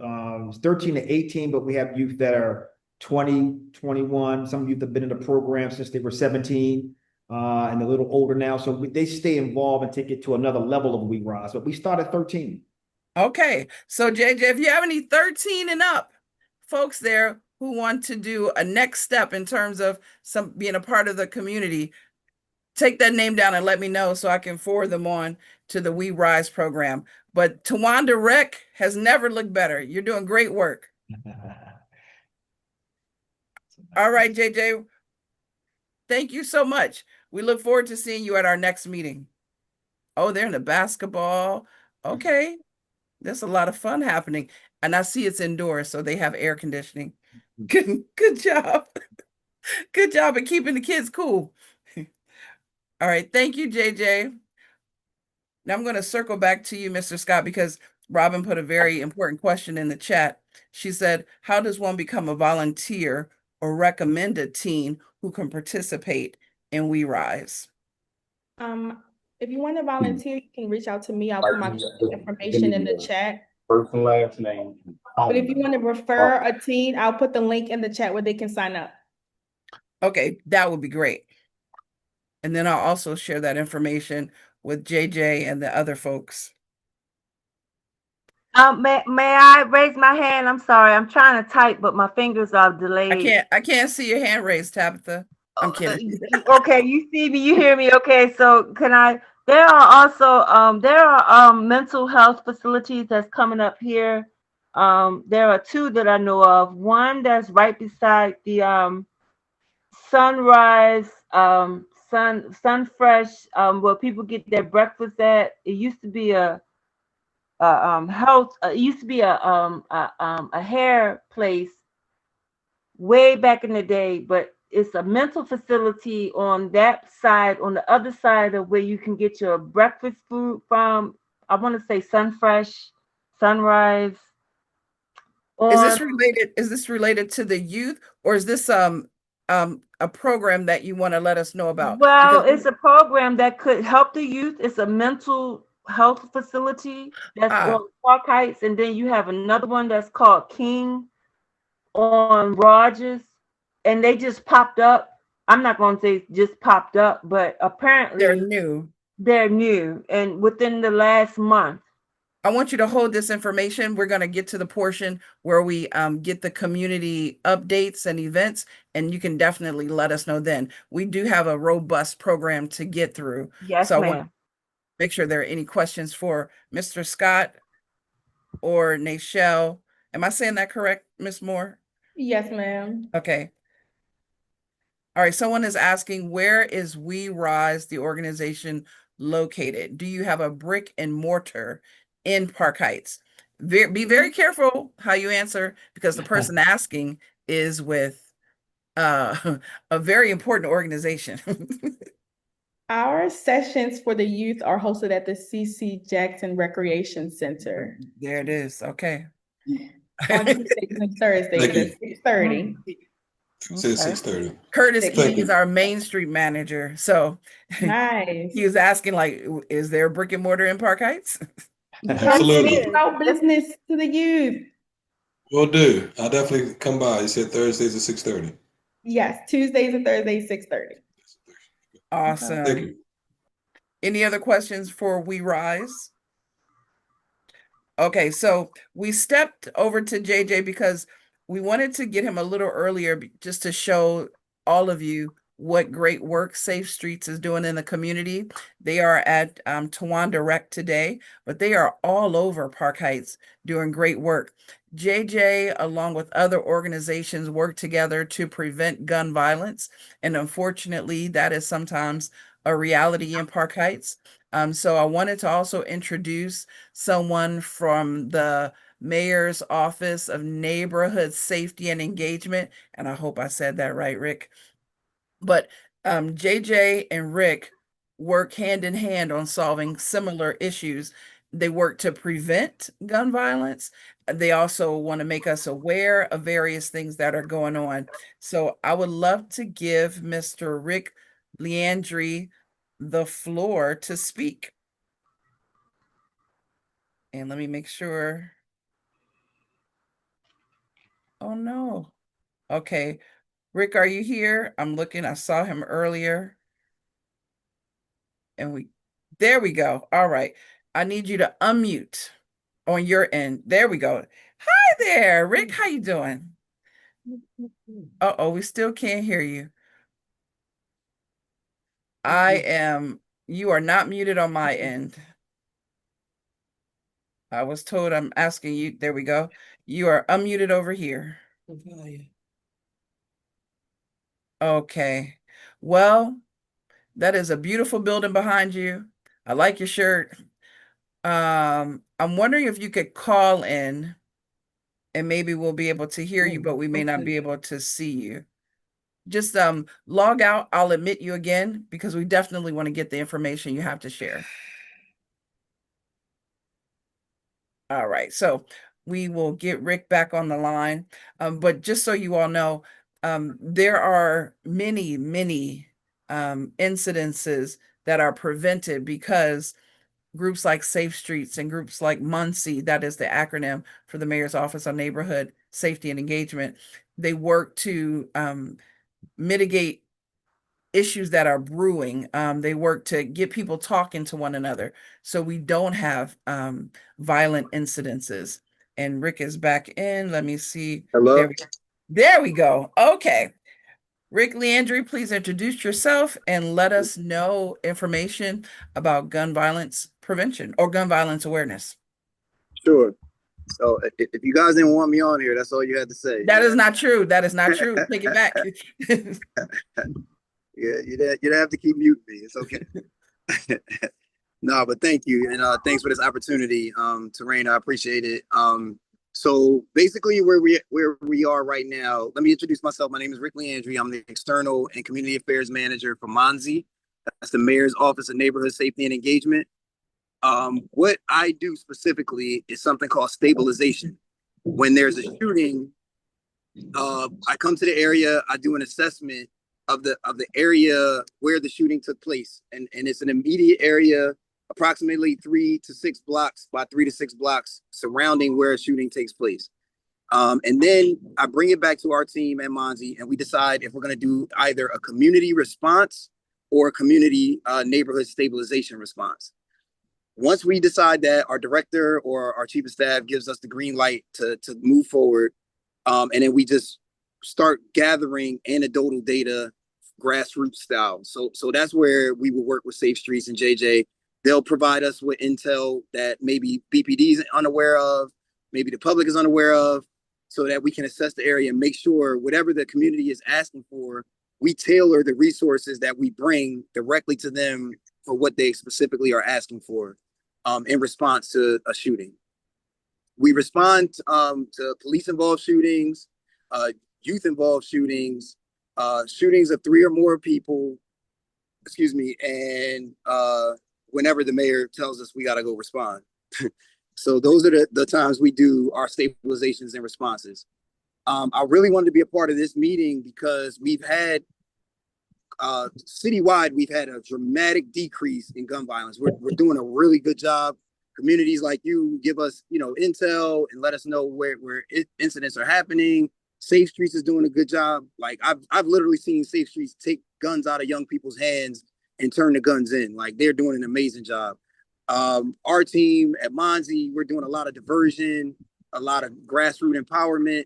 13 to 18, but we have youth that are 20, 21. Some youth have been in the program since they were 17 and a little older now. So they stay involved and take it to another level of We Rise. But we start at 13. Okay. So JJ, if you have any 13 and up folks there who want to do a next step in terms of being a part of the community, take that name down and let me know so I can forward them on to the We Rise program. But Tawanda Rec has never looked better. You're doing great work. All right, JJ. Thank you so much. We look forward to seeing you at our next meeting. Oh, they're in the basketball. Okay. There's a lot of fun happening. And I see it's indoors, so they have air conditioning. Good job. Good job at keeping the kids cool. All right. Thank you, JJ. Now I'm going to circle back to you, Mr. Scott, because Robin put a very important question in the chat. She said, how does one become a volunteer or recommend a teen who can participate in We Rise? If you want to volunteer, you can reach out to me. I'll put my information in the chat. First and last name. But if you want to refer a teen, I'll put the link in the chat where they can sign up. Okay, that would be great. And then I'll also share that information with JJ and the other folks. May I raise my hand? I'm sorry, I'm trying to type, but my fingers are delayed. I can't see your hand raised, Tabitha. I'm kidding. Okay, you see me, you hear me. Okay, so can I? There are also there are mental health facilities that's coming up here. There are two that I know of. One that's right beside the Sunrise Sunfresh, where people get their breakfast at. It used to be a health. It used to be a hair place way back in the day, but it's a mental facility on that side, on the other side of where you can get your breakfast food from. I want to say Sunfresh, Sunrise. Is this related to the youth, or is this a program that you want to let us know about? Well, Because it's a program that could help the youth. It's a mental health facility that's on Park Heights, and then you have another one that's called King on Rogers, and they just popped up. I'm not going to say just popped up, but apparently they're new. They're new, and within the last month. I want you to hold this information. We're going to get to the portion where we get the community updates and events, and you can definitely let us know then. We do have a robust program to get through. Yes, so I want ma'am. to make sure there are any questions for Mr. Scott or Nachelle. Am I saying that correct, Ms. Moore? Yes, ma'am. Okay. All right. Someone is asking, where is We Rise, the organization, located? Do you have a brick and mortar in Park Heights? Be very careful how you answer, because the person asking is with a very important organization. Our sessions for the youth are hosted at the CC Jackson Recreation Center. There it is. Okay. On Tuesdays and Thursdays at 6:30. Says 6:30. Curtis King is our Main Street manager. So nice. He was asking, like, is there a brick and mortar in Park Heights? Absolutely. About business to the youth. Will do. I'll definitely come by. You said Thursdays at 6:30. Yes, Tuesdays and Thursdays, 6:30. Awesome. Thank you. Any other questions for We Rise? Okay, so we stepped over to JJ because we wanted to get him a little earlier just to show all of you what great work Safe Streets is doing in the community. They are at Tawanda Rec today, but they are all over Park Heights doing great work. JJ, along with other organizations, work together to prevent gun violence. And unfortunately, that is sometimes a reality in Park Heights. So I wanted to also introduce someone from the Mayor's Office of Neighborhood Safety and Engagement. And I hope I said that right, Rick. But JJ and Rick work hand in hand on solving similar issues. They work to prevent gun violence. They also want to make us aware of various things that are going on. So I would love to give Mr. Rick Leandri the floor to speak. And let me make sure. Oh, no. Okay. Rick, are you here? I'm looking. I saw him earlier. And there we go. All right. I need you to unmute on your end. There we go. Hi there, Rick. How you doing? Uh-oh, we still can't hear you. You are not muted on my end. I was told I'm asking you. There we go. You are unmuted over here. Okay. Well, that is a beautiful building behind you. I like your shirt. I'm wondering if you could call in and maybe we'll be able to hear you, but we may not be able to see you. Just log out. I'll admit you again because we definitely want to get the information you have to share. All right, so we will get Rick back on the line. But just so you all know, there are many, many incidences that are prevented because groups like Safe Streets and groups like MUNSE, that is the acronym for the Mayor's Office on Neighborhood Safety and Engagement, they work to mitigate issues that are brewing. They work to get people talking to one another so we don't have violent incidences. And Rick is back in. Let me see. Hello. There we go. Okay. Rick Leandri, please introduce yourself and let us know information about gun violence prevention or gun violence awareness. Sure. So if you guys didn't want me on here, that's all you had to say. That is not true. That is not true. Take it back. Yeah, you didn't have to keep muting me. It's okay. No, but thank you. And thanks for this opportunity, Terrain. I appreciate it. So basically where we are right now, let me introduce myself. My name is Rick Leandri. I'm the External and Community Affairs Manager for MUNSE. That's the Mayor's Office of Neighborhood Safety and Engagement. What I do specifically is something called stabilization. When there's a shooting, I come to the area, I do an assessment of the area where the shooting took place. And it's an immediate area, approximately 3 to 6 blocks by 3 to 6 blocks surrounding where a shooting takes place. And then I bring it back to our team at MUNSE and we decide if we're going to do either a community response or a community neighborhood stabilization response. Once we decide that, our director or our chief of staff gives us the green light to move forward. And then we just start gathering anecdotal data, grassroots style. So that's where we will work with Safe Streets and JJ. They'll provide us with intel that maybe BPD is unaware of, maybe the public is unaware of, so that we can assess the area and make sure whatever the community is asking for, we tailor the resources that we bring directly to them for what they specifically are asking for in response to a shooting. We respond to police-involved shootings, youth-involved shootings, shootings of 3 or more people, and whenever the mayor tells us we got to go respond. So those are the times we do our stabilizations and responses. I really wanted to be a part of this meeting because we've had, citywide, we've had a dramatic decrease in gun violence. We're doing a really good job. Communities like you give us, intel and let us know where incidents are happening. Safe Streets is doing a good job. Like I've literally seen Safe Streets take guns out of young people's hands and turn the guns in. Like they're doing an amazing job. Our team at MUNSE, we're doing a lot of diversion, a lot of grassroots empowerment.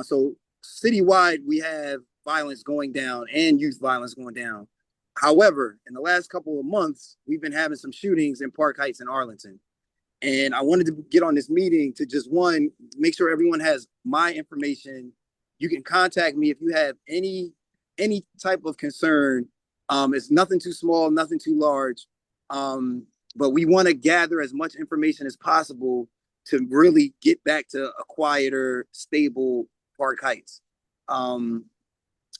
So citywide, we have violence going down and youth violence going down. However, in the last couple of months, we've been having some shootings in Park Heights and Arlington. And I wanted to get on this meeting to just, one, make sure everyone has my information. You can contact me if you have any type of concern. It's nothing too small, nothing too large. But we want to gather as much information as possible to really get back to a quieter, stable Park Heights.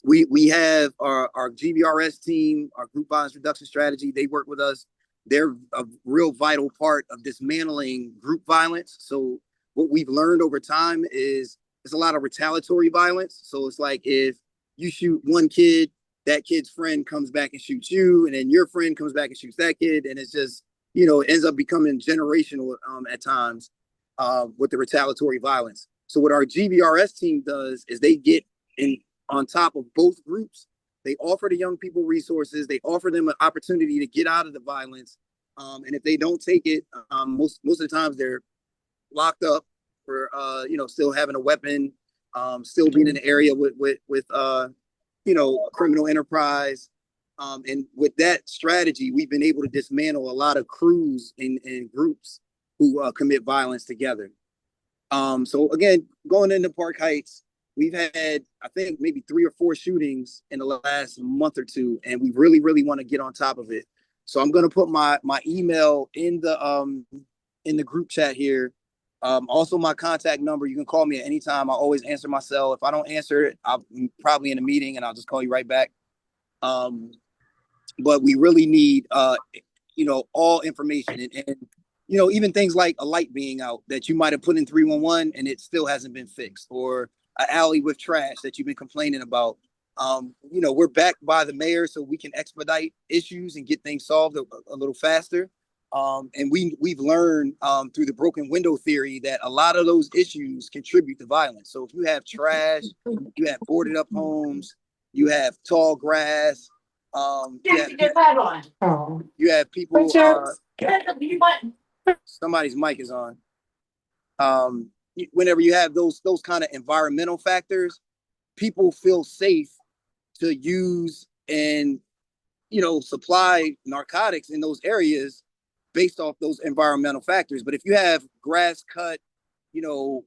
We have our GVRS team, our group violence reduction strategy. They work with us. They're a real vital part of dismantling group violence. So what we've learned over time is there's a lot of retaliatory violence. So it's like if you shoot one kid, that kid's friend comes back and shoots you, and then your friend comes back and shoots that kid, and it's just, it ends up becoming generational at times with the retaliatory violence. So what our GVRS team does is they get on top of both groups. They offer the young people resources. They offer them an opportunity to get out of the violence. And if they don't take it, most of the times they're locked up for, still having a weapon, still being in the area with a criminal enterprise. And with that strategy, we've been able to dismantle a lot of crews and groups who commit violence together. So again, going into Park Heights, we've had, I think, maybe 3 or 4 shootings in the last month or two, and we really, really want to get on top of it. So I'm going to put my email in the in the group chat here. Also my contact number, you can call me at any time. I always answer my cell. If I don't answer it, I'm probably in a meeting and I'll just call you right back. But we really need, all information and even things like a light being out that you might have put in 311 and it still hasn't been fixed, or an alley with trash that you've been complaining about. We're backed by the mayor, so we can expedite issues and get things solved a little faster. And we've learned through the broken window theory that a lot of those issues contribute to violence. So if you have trash, you have boarded up homes, you have tall grass, you have people. Somebody's mic is on. Whenever you have those kind of environmental factors, people feel safe to use and supply narcotics in those areas based off those environmental factors. But if you have grass cut, new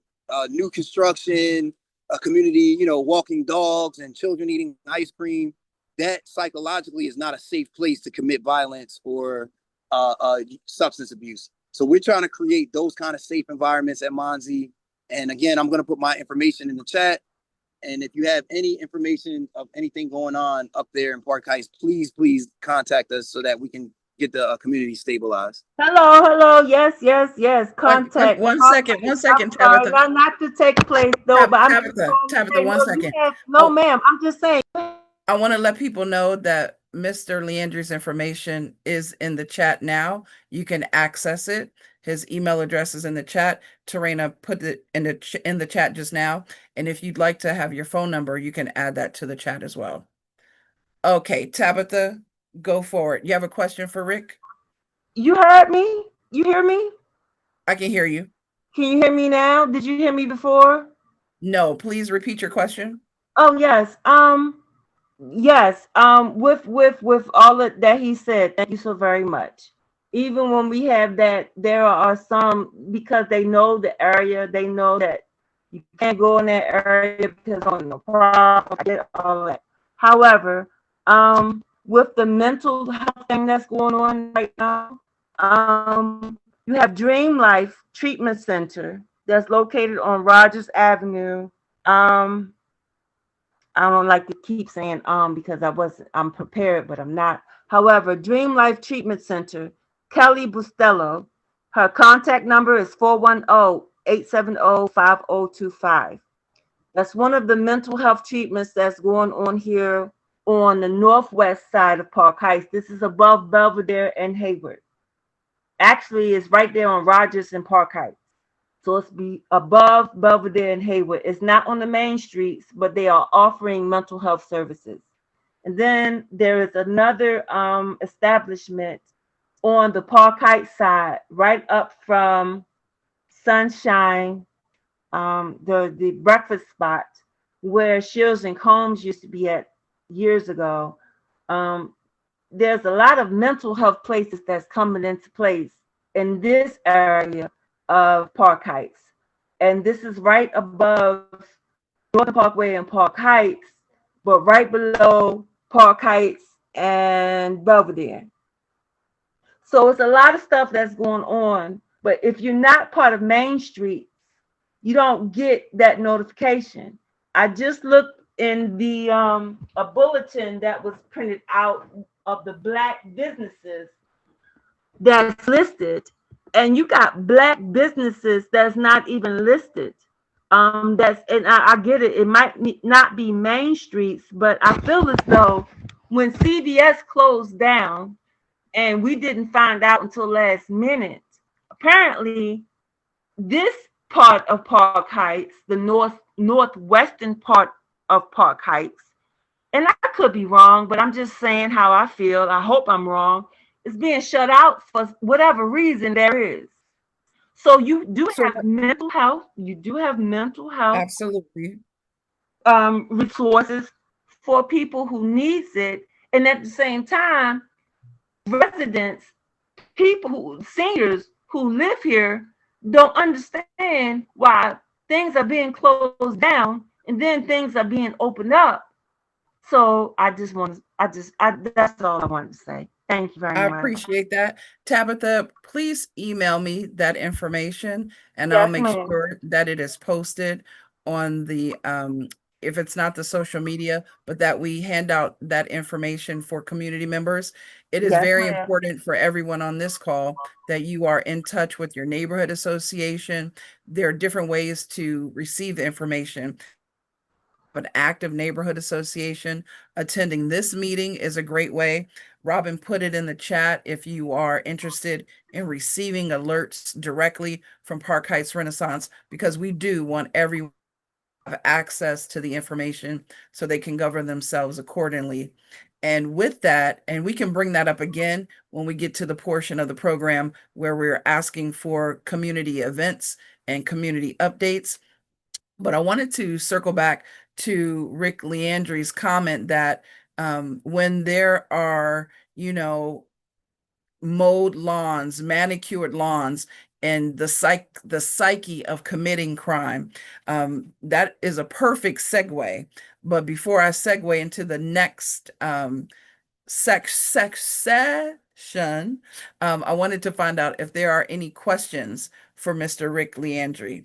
construction, a community, walking dogs and children eating ice cream, that psychologically is not a safe place to commit violence or substance abuse. So we're trying to create those kind of safe environments at Monzi. And again, I'm going to put my information in the chat. And if you have any information of anything going on up there in Park Heights, please contact us so that we can get the community stabilized. Hello. Yes. Contact. One second, I'm sorry, Tabitha. not to take place though, but I'm just Tabitha, 1 second. No, ma'am. I'm just saying. I want to let people know that Mr. Leandri's information is in the chat now. You can access it. His email address is in the chat. Tarena put it in the chat just now. And if you'd like to have your phone number, you can add that to the chat as well. Okay, Tabitha, go for it. You have a question for Rick? You heard me? You hear me? I can hear you. Can you hear me now? Did you hear me before? No, please repeat your question. Oh, yes. Yes. With all of that he said, thank you so very much. Even when we have that, there are some, because they know the area, they know that you can't go in that area because of no problem. I get all that. However, with the mental health thing that's going on right now, you have Dream Life Treatment Center that's located on Rogers Avenue. I don't like to keep saying because I'm prepared, but I'm not. However, Dream Life Treatment Center, Kelly Bustello, her contact number is 410-870-5025. That's one of the mental health treatments that's going on here on the northwest side of Park Heights. This is above Belvedere and Hayward. Actually, it's right there on Rogers and Park Heights. So it's be above Belvedere and Hayward. It's not on the main streets, but they are offering mental health services. And then there is another establishment on the Park Heights side, right up from Sunshine, the breakfast spot where Shields and Combs used to be at years ago. There's a lot of mental health places that's coming into place in this area of Park Heights. And this is right above Northern Parkway and Park Heights, but right below Park Heights and Belvedere. So it's a lot of stuff that's going on. But if you're not part of Main Street, you don't get that notification. I just looked in the a bulletin that was printed out of the Black businesses that's listed, and you got Black businesses that's not even listed. And I get it. It might not be main streets, but I feel as though when CVS closed down, and we didn't find out until last minute, apparently this part of Park Heights, the northwestern part of Park Heights, and I could be wrong, but I'm just saying how I feel. I hope I'm wrong. It's being shut out for whatever reason there is. So you do have mental health. You do have mental health. Absolutely. Resources for people who needs it, and at the same time, residents, seniors who live here don't understand why things are being closed down and then things are being opened up. So that's all I wanted to say. Thank you very I much. appreciate that. Tabitha, please email me that information and I'll Yes, make ma'am. sure that it is posted on the, if it's not the social media, but that we hand out that information for community members. It is Yes, very ma'am. important for everyone on this call that you are in touch with your neighborhood association. There are different ways to receive the information. An active neighborhood association. Attending this meeting is a great way. Robin put it in the chat if you are interested in receiving alerts directly from Park Heights Renaissance, because we do want everyone to have access to the information so they can govern themselves accordingly. And with that, and we can bring that up again when we get to the portion of the program where we're asking for community events and community updates. But I wanted to circle back to Rick Leandri's comment that when there are, mowed lawns, manicured lawns, and the psyche of committing crime, that is a perfect segue. But before I segue into the next section, I wanted to find out if there are any questions for Mr. Rick Leandri.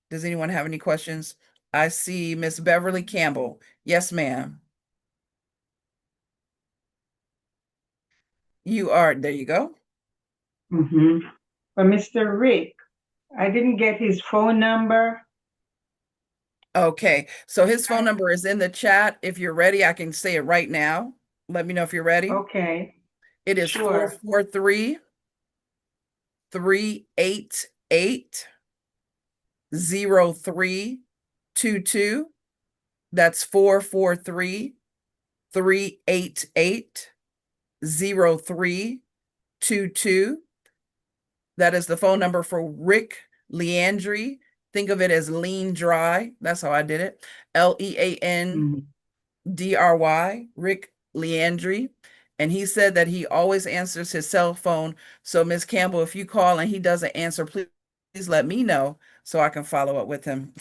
Does anyone have any questions? I see Miss Beverly Campbell. Yes, ma'am. There you go. But Mr. Rick, I didn't get his phone number. Okay, so his phone number is in the chat. If you're ready, I can say it right now. Let me know if you're ready. Okay. It is Sure. 443-388-0322. That's 443-388-0322. That is the phone number for Rick Leandri. Think of it as lean dry. That's how I did it. Leandry, Rick Leandri. And he said that he always answers his cell phone. So Ms. Campbell, if you call and he doesn't answer, please let me know so I can follow up with him.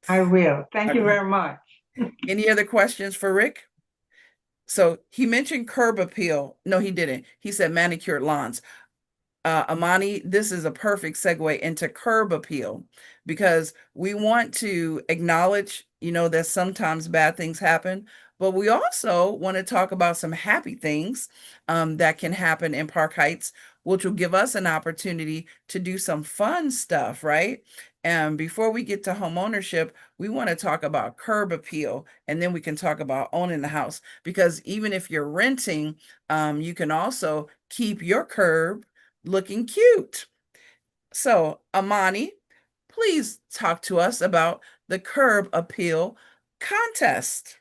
I will. Thank you very much. Any other questions for Rick? So he mentioned curb appeal. No, he didn't. He said manicured lawns. Amani, this is a perfect segue into curb appeal, because we want to acknowledge, that sometimes bad things happen, but we also want to talk about some happy things that can happen in Park Heights, which will give us an opportunity to do some fun stuff, right? And before we get to home ownership, we want to talk about curb appeal, and then we can talk about owning the house, because even if you're renting, you can also keep your curb looking cute. So, Amani, please talk to us about the curb appeal contest.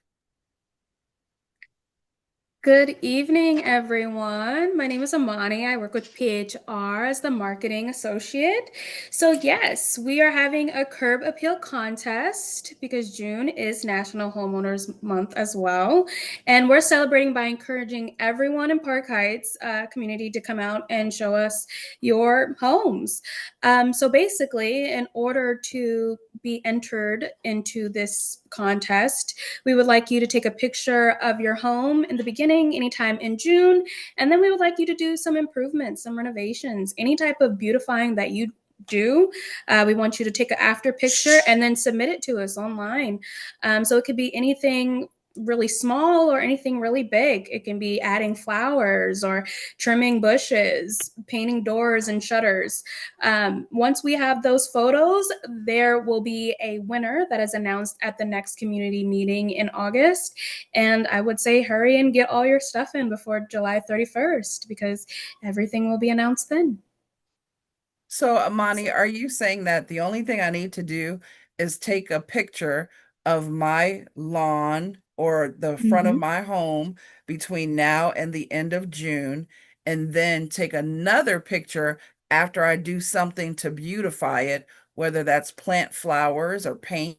Good evening, everyone. My name is Amani. I work with PHR as the marketing associate. So yes, we are having a curb appeal contest because June is National Homeowners Month as well. And we're celebrating by encouraging everyone in Park Heights community to come out and show us your homes. So basically, in order to be entered into this contest, we would like you to take a picture of your home in the beginning, anytime in June, and then we would like you to do some improvements, some renovations, any type of beautifying that you do. We want you to take an after picture and then submit it to us online. So it could be anything really small or anything really big. It can be adding flowers or trimming bushes, painting doors and shutters. Once we have those photos, there will be a winner that is announced at the next community meeting in August. And I would say hurry and get all your stuff in before July 31st because everything will be announced then. So, Amani, are you saying that the only thing I need to do is take a picture of my lawn or the front of my home between now and the end of June, and then take another picture after I do something to beautify it, whether that's plant flowers or paint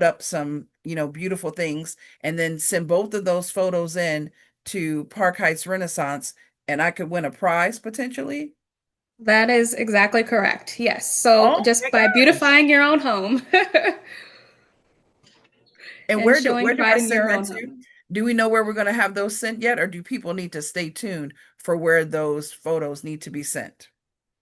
up some, beautiful things, and then send both of those photos in to Park Heights Renaissance, and I could win a prize potentially? That is exactly correct. Yes. So Oh just my by gosh. beautifying your own home And and showing where do pride I in send your that own to? home. Do we know where we're going to have those sent yet, or do people need to stay tuned for where those photos need to be sent?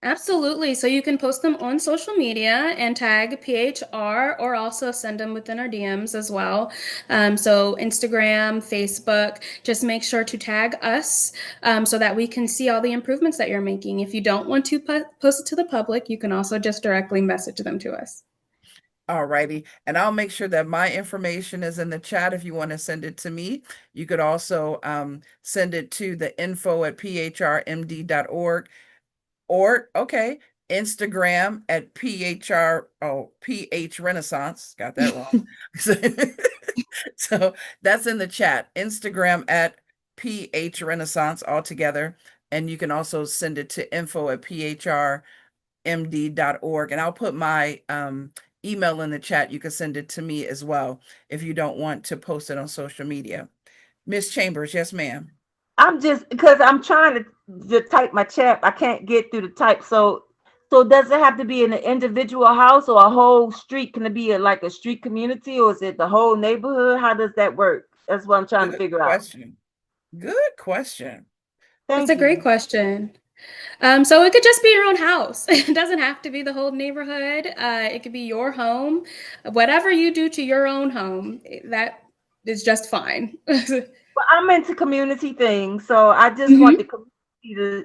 Absolutely. So you can post them on social media and tag PHR, or also send them within our DMs as well. So Instagram, Facebook, just make sure to tag us so that we can see all the improvements that you're making. If you don't want to post it to the public, you can also just directly message them to us. All righty. And I'll make sure that my information is in the chat if you want to send it to me. You could also send it to the info@phrmd.org, or, okay, Instagram at PH Renaissance. Got that wrong. So that's in the chat. Instagram at PH Renaissance all together. And you can also send it to info@phrmd.org. And I'll put my email in the chat. You can send it to me as well if you don't want to post it on social media. Miss Chambers, yes, ma'am. I'm just because I'm trying to type my chat. I can't get through the type. So does it have to be in an individual house or a whole street? Can it be like a street community, or is it the whole neighborhood? How does that work? That's what I'm trying to Good figure out. question. Good question. That's a great question. So it could just be your own house. It doesn't have to be the whole neighborhood. It could be your home. Whatever you do to your own home, that is just fine. Well, I'm into community things, so I just want the community to,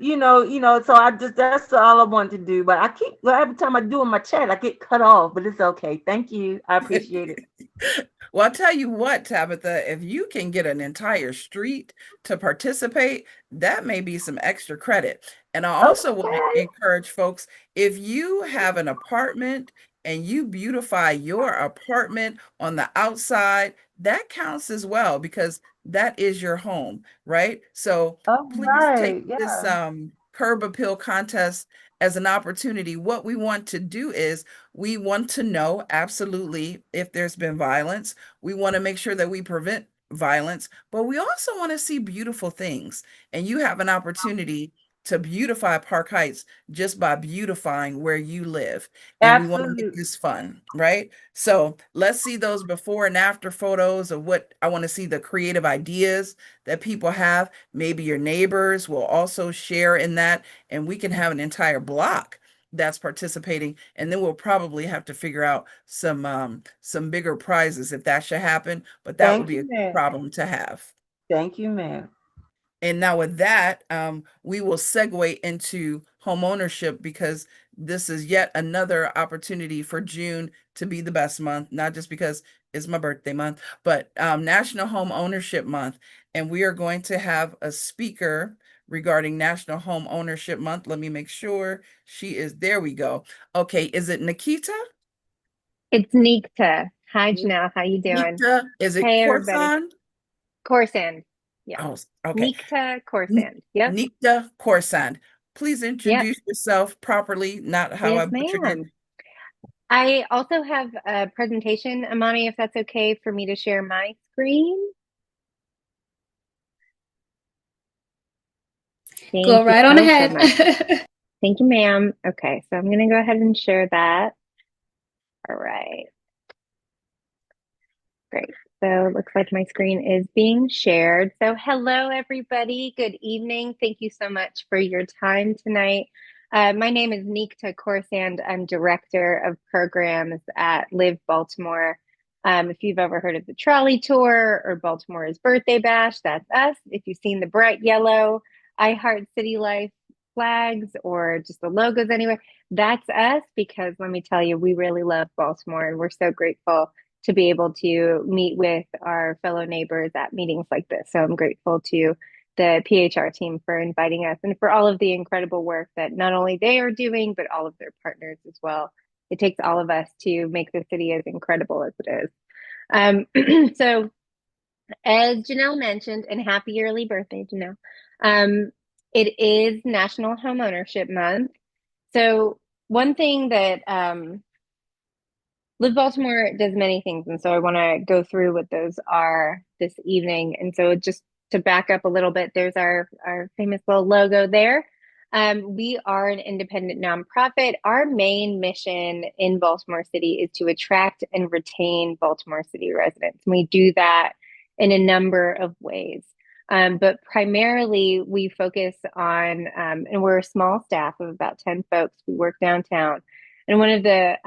So that's all I want to do. But every time I do in my chat, I get cut off. But it's okay. Thank you. I appreciate it. Well, I'll tell you what, Tabitha, if you can get an entire street to participate, that may be some extra credit. And I also want to encourage folks, if you have an apartment and you beautify your apartment on the outside, that counts as well, because that is your home, right? So please take this curb appeal contest as an opportunity. What we want to do is we want to know absolutely if there's been violence. We want to make sure that we prevent violence, but we also want to see beautiful things. And you have an opportunity to beautify Park Heights just by beautifying where you live. And we want to make this fun, right? So let's see those before and after photos of what I want to see, the creative ideas that people have. Maybe your neighbors will also share in that, and we can have an entire block that's participating. And then we'll probably have to figure out some bigger prizes if that should happen, but that would be a good problem to have. Thank you, ma'am. And now with that, we will segue into home ownership, because this is yet another opportunity for June to be the best month, not just because it's my birthday month, but National Home Ownership Month. And we are going to have a speaker regarding National Home Ownership Month. Let me make sure she is, there we go. Okay, is it Nikita? It's Nikta. Hi, Janelle. How you doing? Nikta, is it Hey, everybody. Corsand? Corsand. Yeah. Oh, okay. Nikta Corsand. Yep. Nikta Corsand. Please introduce yourself properly, not how I Yes, butchered it. ma'am. I also have a presentation, Amani, if that's okay for me to share my screen. Thank Go you right on so ahead. much. Thank you, ma'am. Okay, so I'm going to go ahead and share that. All right. Great. So it looks like my screen is being shared. So hello, everybody. Good evening. Thank you so much for your time tonight. My name is Nikta Corsand. I'm Director of Programs at Live Baltimore. If you've ever heard of the Trolley Tour or Baltimore's Birthday Bash, that's us. If you've seen the bright yellow I Heart City Life flags or just the logos anywhere, that's us, because let me tell you, we really love Baltimore and we're so grateful to be able to meet with our fellow neighbors at meetings like this. So I'm grateful to the PHR team for inviting us and for all of the incredible work that not only they are doing, but all of their partners as well. It takes all of us to make the city as incredible as it is. So as Janelle mentioned, and happy early birthday, Janelle, it is National Homeownership Month. So one thing that Live Baltimore does many things, and so I want to go through what those are this evening. And so just to back up a little bit, there's our famous little logo there. We are an independent nonprofit. Our main mission in Baltimore City is to attract and retain Baltimore City residents. And we do that in a number of ways. But primarily we focus on, and we're a small staff of about 10 folks. We work downtown. And one of the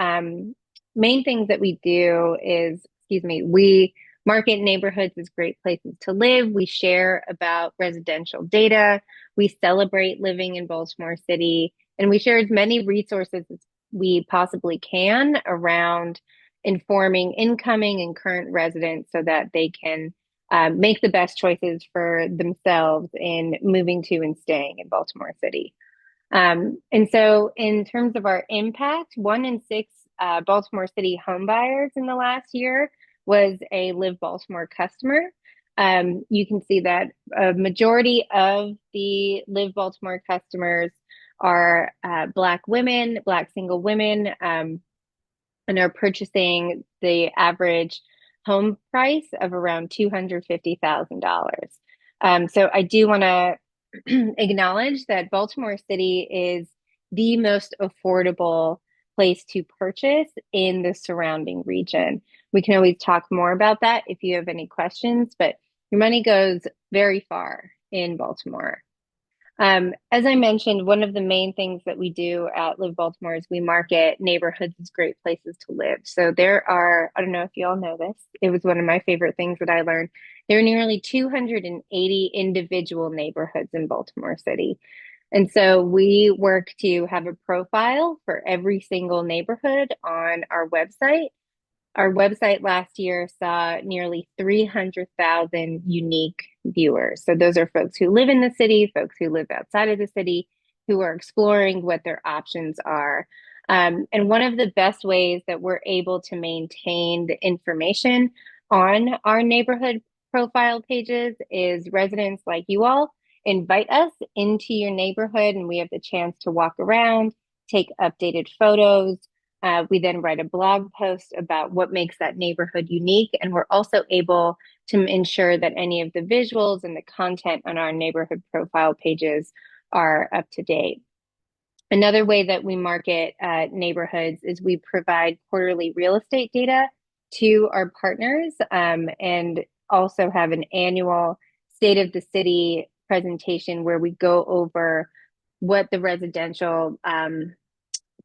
main things that we do is, we market neighborhoods as great places to live. We share about residential data. We celebrate living in Baltimore City. And we share as many resources as we possibly can around informing incoming and current residents so that they can make the best choices for themselves in moving to and staying in Baltimore City. And so in terms of our impact, 1 in 6 Baltimore City homebuyers in the last year was a Live Baltimore customer. You can see that a majority of the Live Baltimore customers are Black women, Black single women, and are purchasing the average home price of around $250,000. So I do want to acknowledge that Baltimore City is the most affordable place to purchase in the surrounding region. We can always talk more about that if you have any questions, but your money goes very far in Baltimore. As I mentioned, one of the main things that we do at Live Baltimore is we market neighborhoods as great places to live. So there are, I don't know if you all know this, it was one of my favorite things that I learned. There are nearly 280 individual neighborhoods in Baltimore City. And so we work to have a profile for every single neighborhood on our website. Our website last year saw nearly 300,000 unique viewers. So those are folks who live in the city, folks who live outside of the city, who are exploring what their options are. And one of the best ways that we're able to maintain the information on our neighborhood profile pages is residents like you all invite us into your neighborhood, and we have the chance to walk around, take updated photos. We then write a blog post about what makes that neighborhood unique. And we're also able to ensure that any of the visuals and the content on our neighborhood profile pages are up to date. Another way that we market neighborhoods is we provide quarterly real estate data to our partners, and also have an annual State of the City presentation where we go over what the residential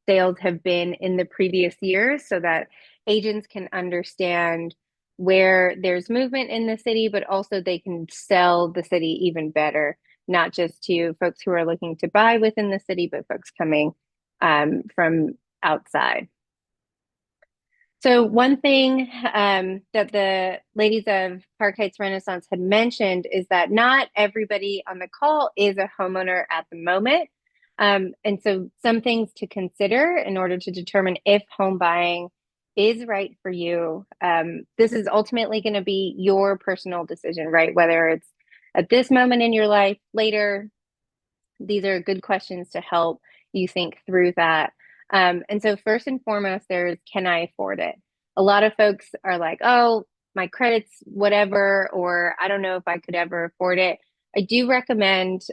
sales have been in the previous years so that agents can understand where there's movement in the city, but also they can sell the city even better, not just to folks who are looking to buy within the city, but folks coming from outside. So one thing that the ladies of Park Heights Renaissance had mentioned is that not everybody on the call is a homeowner at the moment. And so some things to consider in order to determine if home buying is right for you. This is ultimately going to be your personal decision, right? Whether it's at this moment in your life, later, these are good questions to help you think through that. And so first and foremost, there's, can I afford it? A lot of folks are like, oh, my credit's whatever, or I don't know if I could ever afford it. I do recommend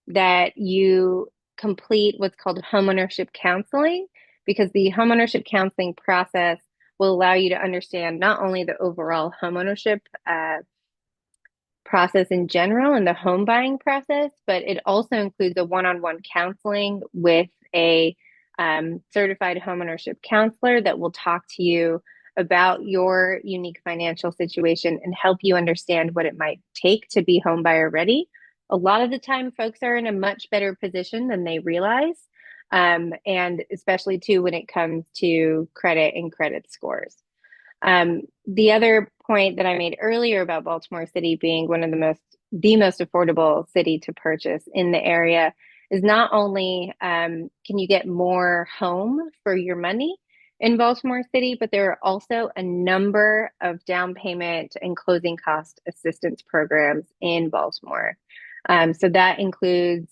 that you complete what's called homeownership counseling, because the homeownership counseling process will allow you to understand not only the overall homeownership process in general and the home buying process, but it also includes a one-on-one counseling with a certified homeownership counselor that will talk to you about your unique financial situation and help you understand what it might take to be home buyer ready. A lot of the time, folks are in a much better position than they realize, and especially too when it comes to credit and credit scores. The other point that I made earlier about Baltimore City being one of the most affordable city to purchase in the area is not only can you get more home for your money in Baltimore City, but there are also a number of down payment and closing cost assistance programs in Baltimore. So that includes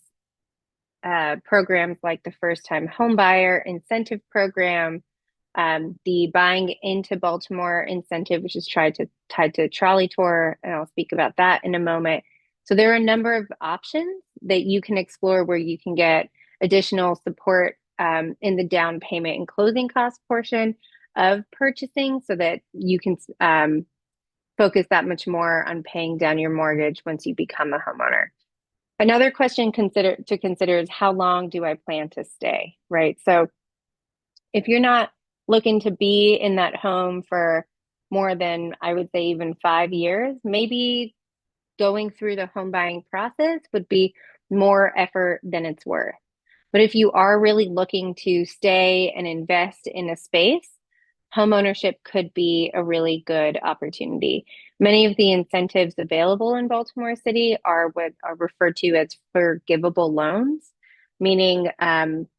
programs like the First Time Home Buyer Incentive Program, the Buying into Baltimore incentive, which is tied to Trolley Tour, and I'll speak about that in a moment. So there are a number of options that you can explore where you can get additional support in the down payment and closing cost portion of purchasing, so that you can focus that much more on paying down your mortgage once you become a homeowner. Another question to consider is how long do I plan to stay, right? So if you're not looking to be in that home for more than, I would say, even 5 years, maybe going through the home buying process would be more effort than it's worth. But if you are really looking to stay and invest in a space, homeownership could be a really good opportunity. Many of the incentives available in Baltimore City are what are referred to as forgivable loans, meaning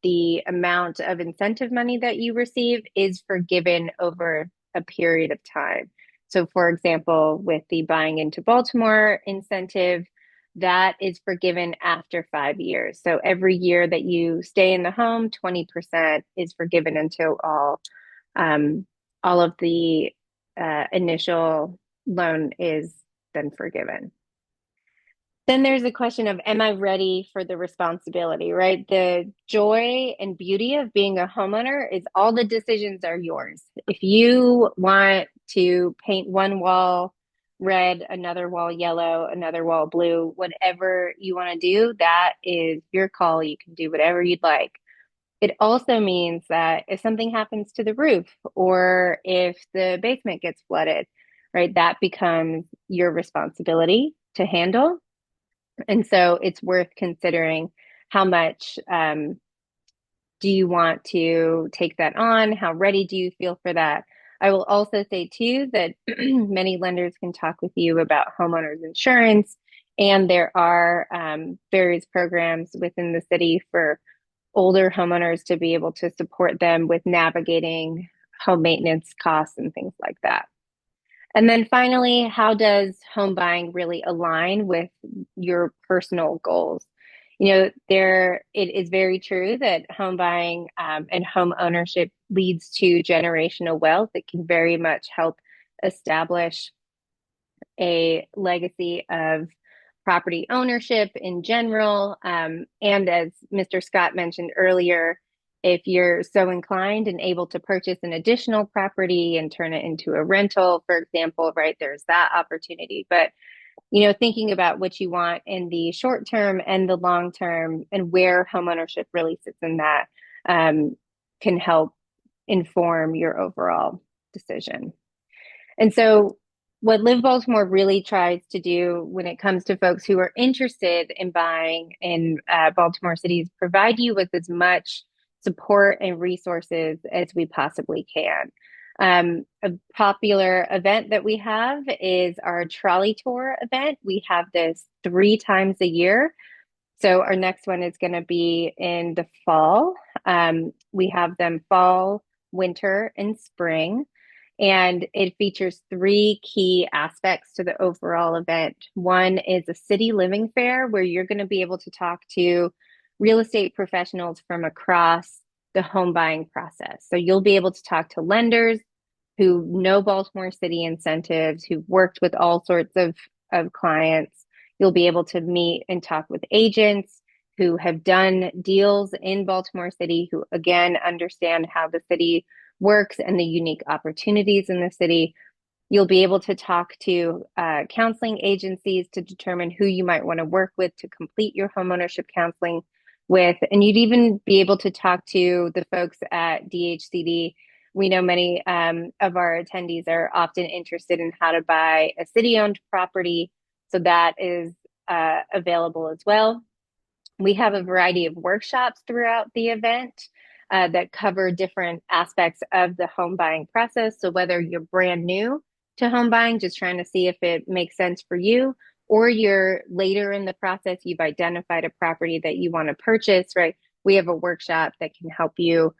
the amount of incentive money that you receive is forgiven over a period of time. So, for example, with the Buying into Baltimore incentive, that is forgiven after 5 years. So every year that you stay in the home, 20% is forgiven until all of the initial loan is then forgiven. Then there's a question of, am I ready for the responsibility, right? The joy and beauty of being a homeowner is all the decisions are yours. If you want to paint one wall red, another wall yellow, another wall blue, whatever you want to do, that is your call. You can do whatever you'd like. It also means that if something happens to the roof or if the basement gets flooded, right, that becomes your responsibility to handle. And so it's worth considering how much do you want to take that on? How ready do you feel for that? I will also say too that many lenders can talk with you about homeowners insurance, and there are various programs within the city for older homeowners to be able to support them with navigating home maintenance costs and things like that. And then finally, how does home buying really align with your personal goals? You know, it is very true that home buying and home ownership leads to generational wealth. It can very much help establish a legacy of property ownership in general. And as Mr. Scott mentioned earlier, if you're so inclined and able to purchase an additional property and turn it into a rental, for example, right, there's that opportunity. But, you know, thinking about what you want in the short term and the long term and where homeownership really sits in that can help inform your overall decision. And so what Live Baltimore really tries to do when it comes to folks who are interested in buying in Baltimore City is provide you with as much support and resources as we possibly can. A popular event that we have is our trolley tour event. We have this 3 times a year. So our next one is going to be in the fall. We have them fall, winter, and spring. And it features 3 key aspects to the overall event. One is a city living fair where you're going to be able to talk to real estate professionals from across the home buying process. So you'll be able to talk to lenders who know Baltimore City incentives, who've worked with all sorts of clients. You'll be able to meet and talk with agents who have done deals in Baltimore City, who again understand how the city works and the unique opportunities in the city. You'll be able to talk to counseling agencies to determine who you might want to work with to complete your homeownership counseling with. And you'd even be able to talk to the folks at DHCD. We know many of our attendees are often interested in how to buy a city-owned property, so that is available as well. We have a variety of workshops throughout the event that cover different aspects of the home buying process. So whether you're brand new to home buying, just trying to see if it makes sense for you, or you're later in the process, you've identified a property that you want to purchase, right? We have a workshop that can help you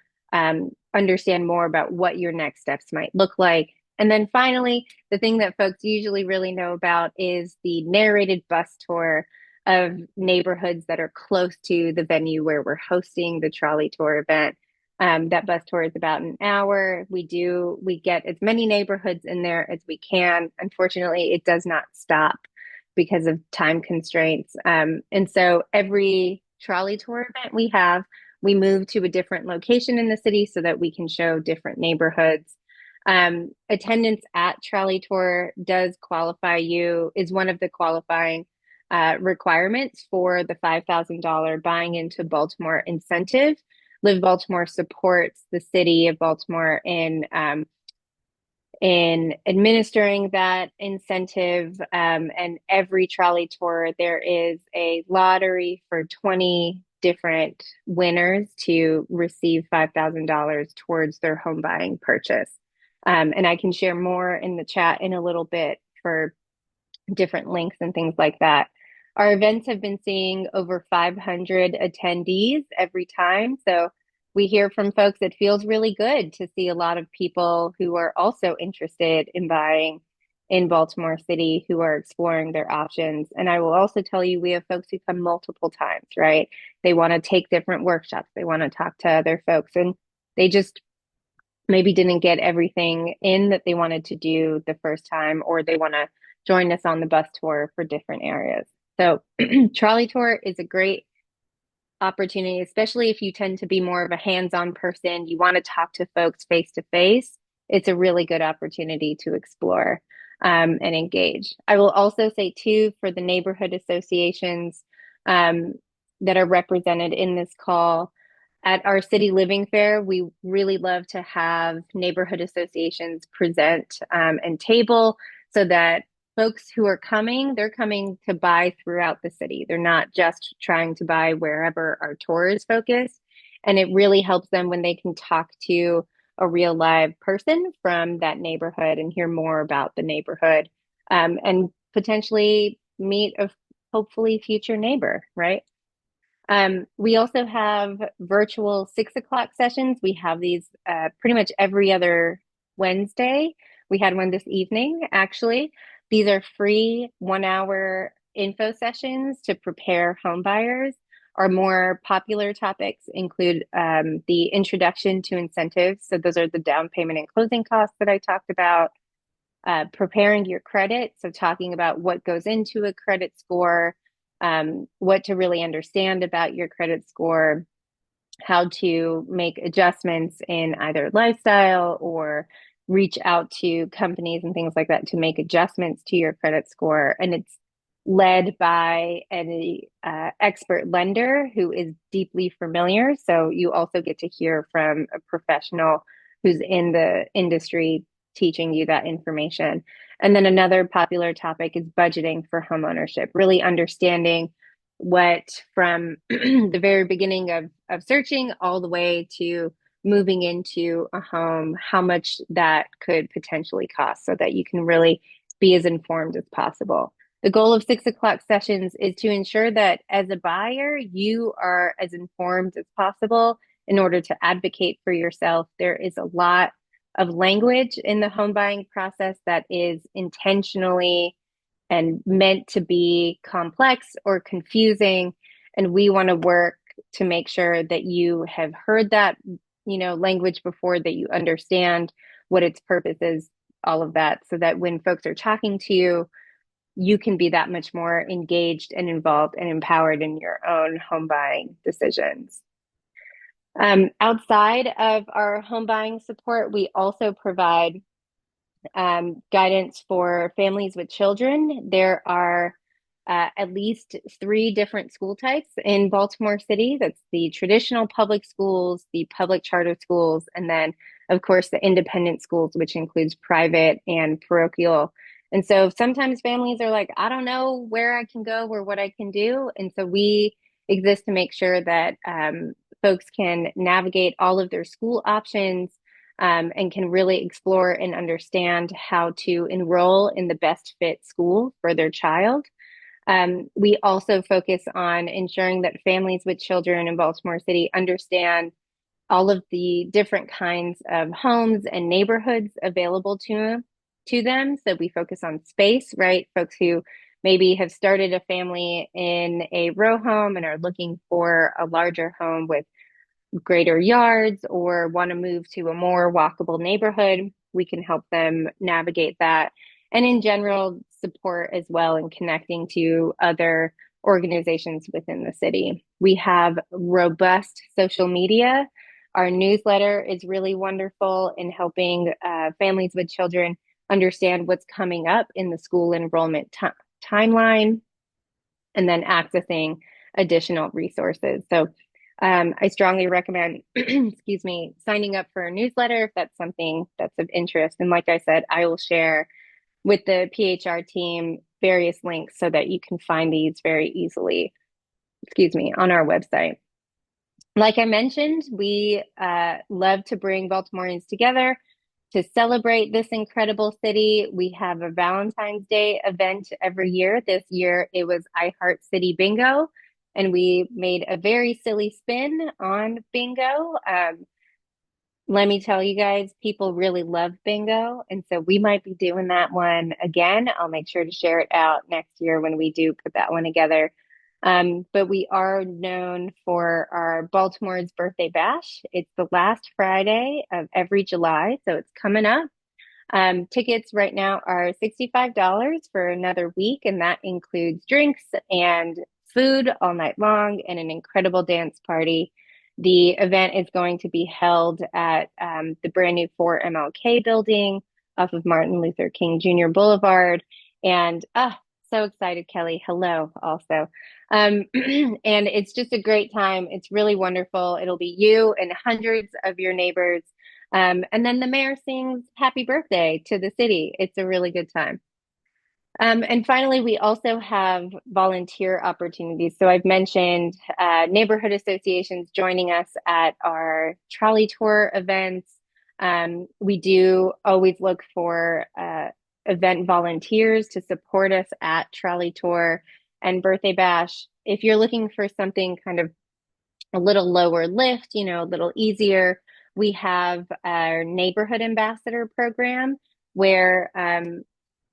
understand more about what your next steps might look like. And then finally, the thing that folks usually really know about is the narrated bus tour of neighborhoods that are close to the venue where we're hosting the trolley tour event. That bus tour is about an hour. We get as many neighborhoods in there as we can. Unfortunately, it does not stop because of time constraints. And so every trolley tour event we move to a different location in the city so that we can show different neighborhoods. Attendance at Trolley Tour does qualify you, is one of the qualifying requirements for the $5,000 Buying into Baltimore incentive. Live Baltimore supports the city of Baltimore in administering that incentive. And every trolley tour, there is a lottery for 20 different winners to receive $5,000 towards their home buying purchase. And I can share more in the chat in a little bit for different links and things like that. Our events have been seeing over 500 attendees every time. So we hear from folks, it feels really good to see a lot of people who are also interested in buying in Baltimore City, who are exploring their options. And I will also tell you, we have folks who come multiple times, right? They want to take different workshops. They want to talk to other folks, and they just maybe didn't get everything in that they wanted to do the first time, or they want to join us on the bus tour for different areas. So trolley tour is a great opportunity, especially if you tend to be more of a hands-on person. You want to talk to folks face to face. It's a really good opportunity to explore and engage. I will also say too, for the neighborhood associations that are represented in this call, at our city living fair, we really love to have neighborhood associations present and table, so that folks who are coming, they're coming to buy throughout the city. They're not just trying to buy wherever our tour is focused. And it really helps them when they can talk to a real live person from that neighborhood and hear more about the neighborhood, and potentially meet a hopefully future neighbor, right? We also have virtual 6 o'clock sessions. We have these pretty much every other Wednesday. We had one this evening, actually. These are free 1 hour info sessions to prepare home buyers. Our more popular topics include the introduction to incentives. So those are the down payment and closing costs that I talked about. Preparing your credit, so talking about what goes into a credit score, what to really understand about your credit score, how to make adjustments in either lifestyle or reach out to companies and things like that to make adjustments to your credit score. And it's led by an expert lender who is deeply familiar. So you also get to hear from a professional who's in the industry teaching you that information. And then another popular topic is budgeting for homeownership, really understanding what from the very beginning of searching all the way to moving into a home, how much that could potentially cost, so that you can really be as informed as possible. The goal of 6 o'clock sessions is to ensure that as a buyer, you are as informed as possible in order to advocate for yourself. There is a lot of language in the home buying process that is intentionally and meant to be complex or confusing. And we want to work to make sure that you have heard that, language before, that you understand what its purpose is, all of that, so that when folks are talking to you, you can be that much more engaged and involved and empowered in your own home buying decisions. Outside of our home buying support, we also provide guidance for families with children. There are at least 3 different school types in Baltimore City. That's the traditional public schools, the public charter schools, and then, of course, the independent schools, which includes private and parochial. And so sometimes families are like, I don't know where I can go or what I can do. And so we exist to make sure that folks can navigate all of their school options, and can really explore and understand how to enroll in the best fit school for their child. We also focus on ensuring that families with children in Baltimore City understand all of the different kinds of homes and neighborhoods available to them. So we focus on space, right? Folks who maybe have started a family in a row home and are looking for a larger home with greater yards, or want to move to a more walkable neighborhood, we can help them navigate that. And in general, support as well in connecting to other organizations within the city. We have robust social media. Our newsletter is really wonderful in helping families with children understand what's coming up in the school enrollment timeline, and then accessing additional resources. So I strongly recommend, excuse me, signing up for a newsletter if that's something that's of interest. And like I said, I will share with the PHR team various links so that you can find these very easily, excuse me, on our website. Like I mentioned, we love to bring Baltimoreans together to celebrate this incredible city. We have a Valentine's Day event every year. This year it was I Heart City Bingo, and we made a very silly spin on bingo. Let me tell you guys, people really love bingo. And so we might be doing that one again. I'll make sure to share it out next year when we do put that one together. But we are known for our Baltimore's Birthday Bash. It's the last Friday of every July, so it's coming up. Tickets right now are $65 for another week, and that includes drinks and food all night long and an incredible dance party. The event is going to be held at the brand new 4 MLK building off of Martin Luther King Jr. Boulevard. And so excited, Kelly. Hello, also. And it's just a great time. It's really wonderful. It'll be you and hundreds of your neighbors. And then the mayor sings happy birthday to the city. It's a really good time. And finally, we also have volunteer opportunities. So I've mentioned neighborhood associations joining us at our trolley tour events. We do always look for event volunteers to support us at trolley tour and birthday bash. If you're looking for something kind of a little lower lift, you know, a little easier, we have our neighborhood ambassador program where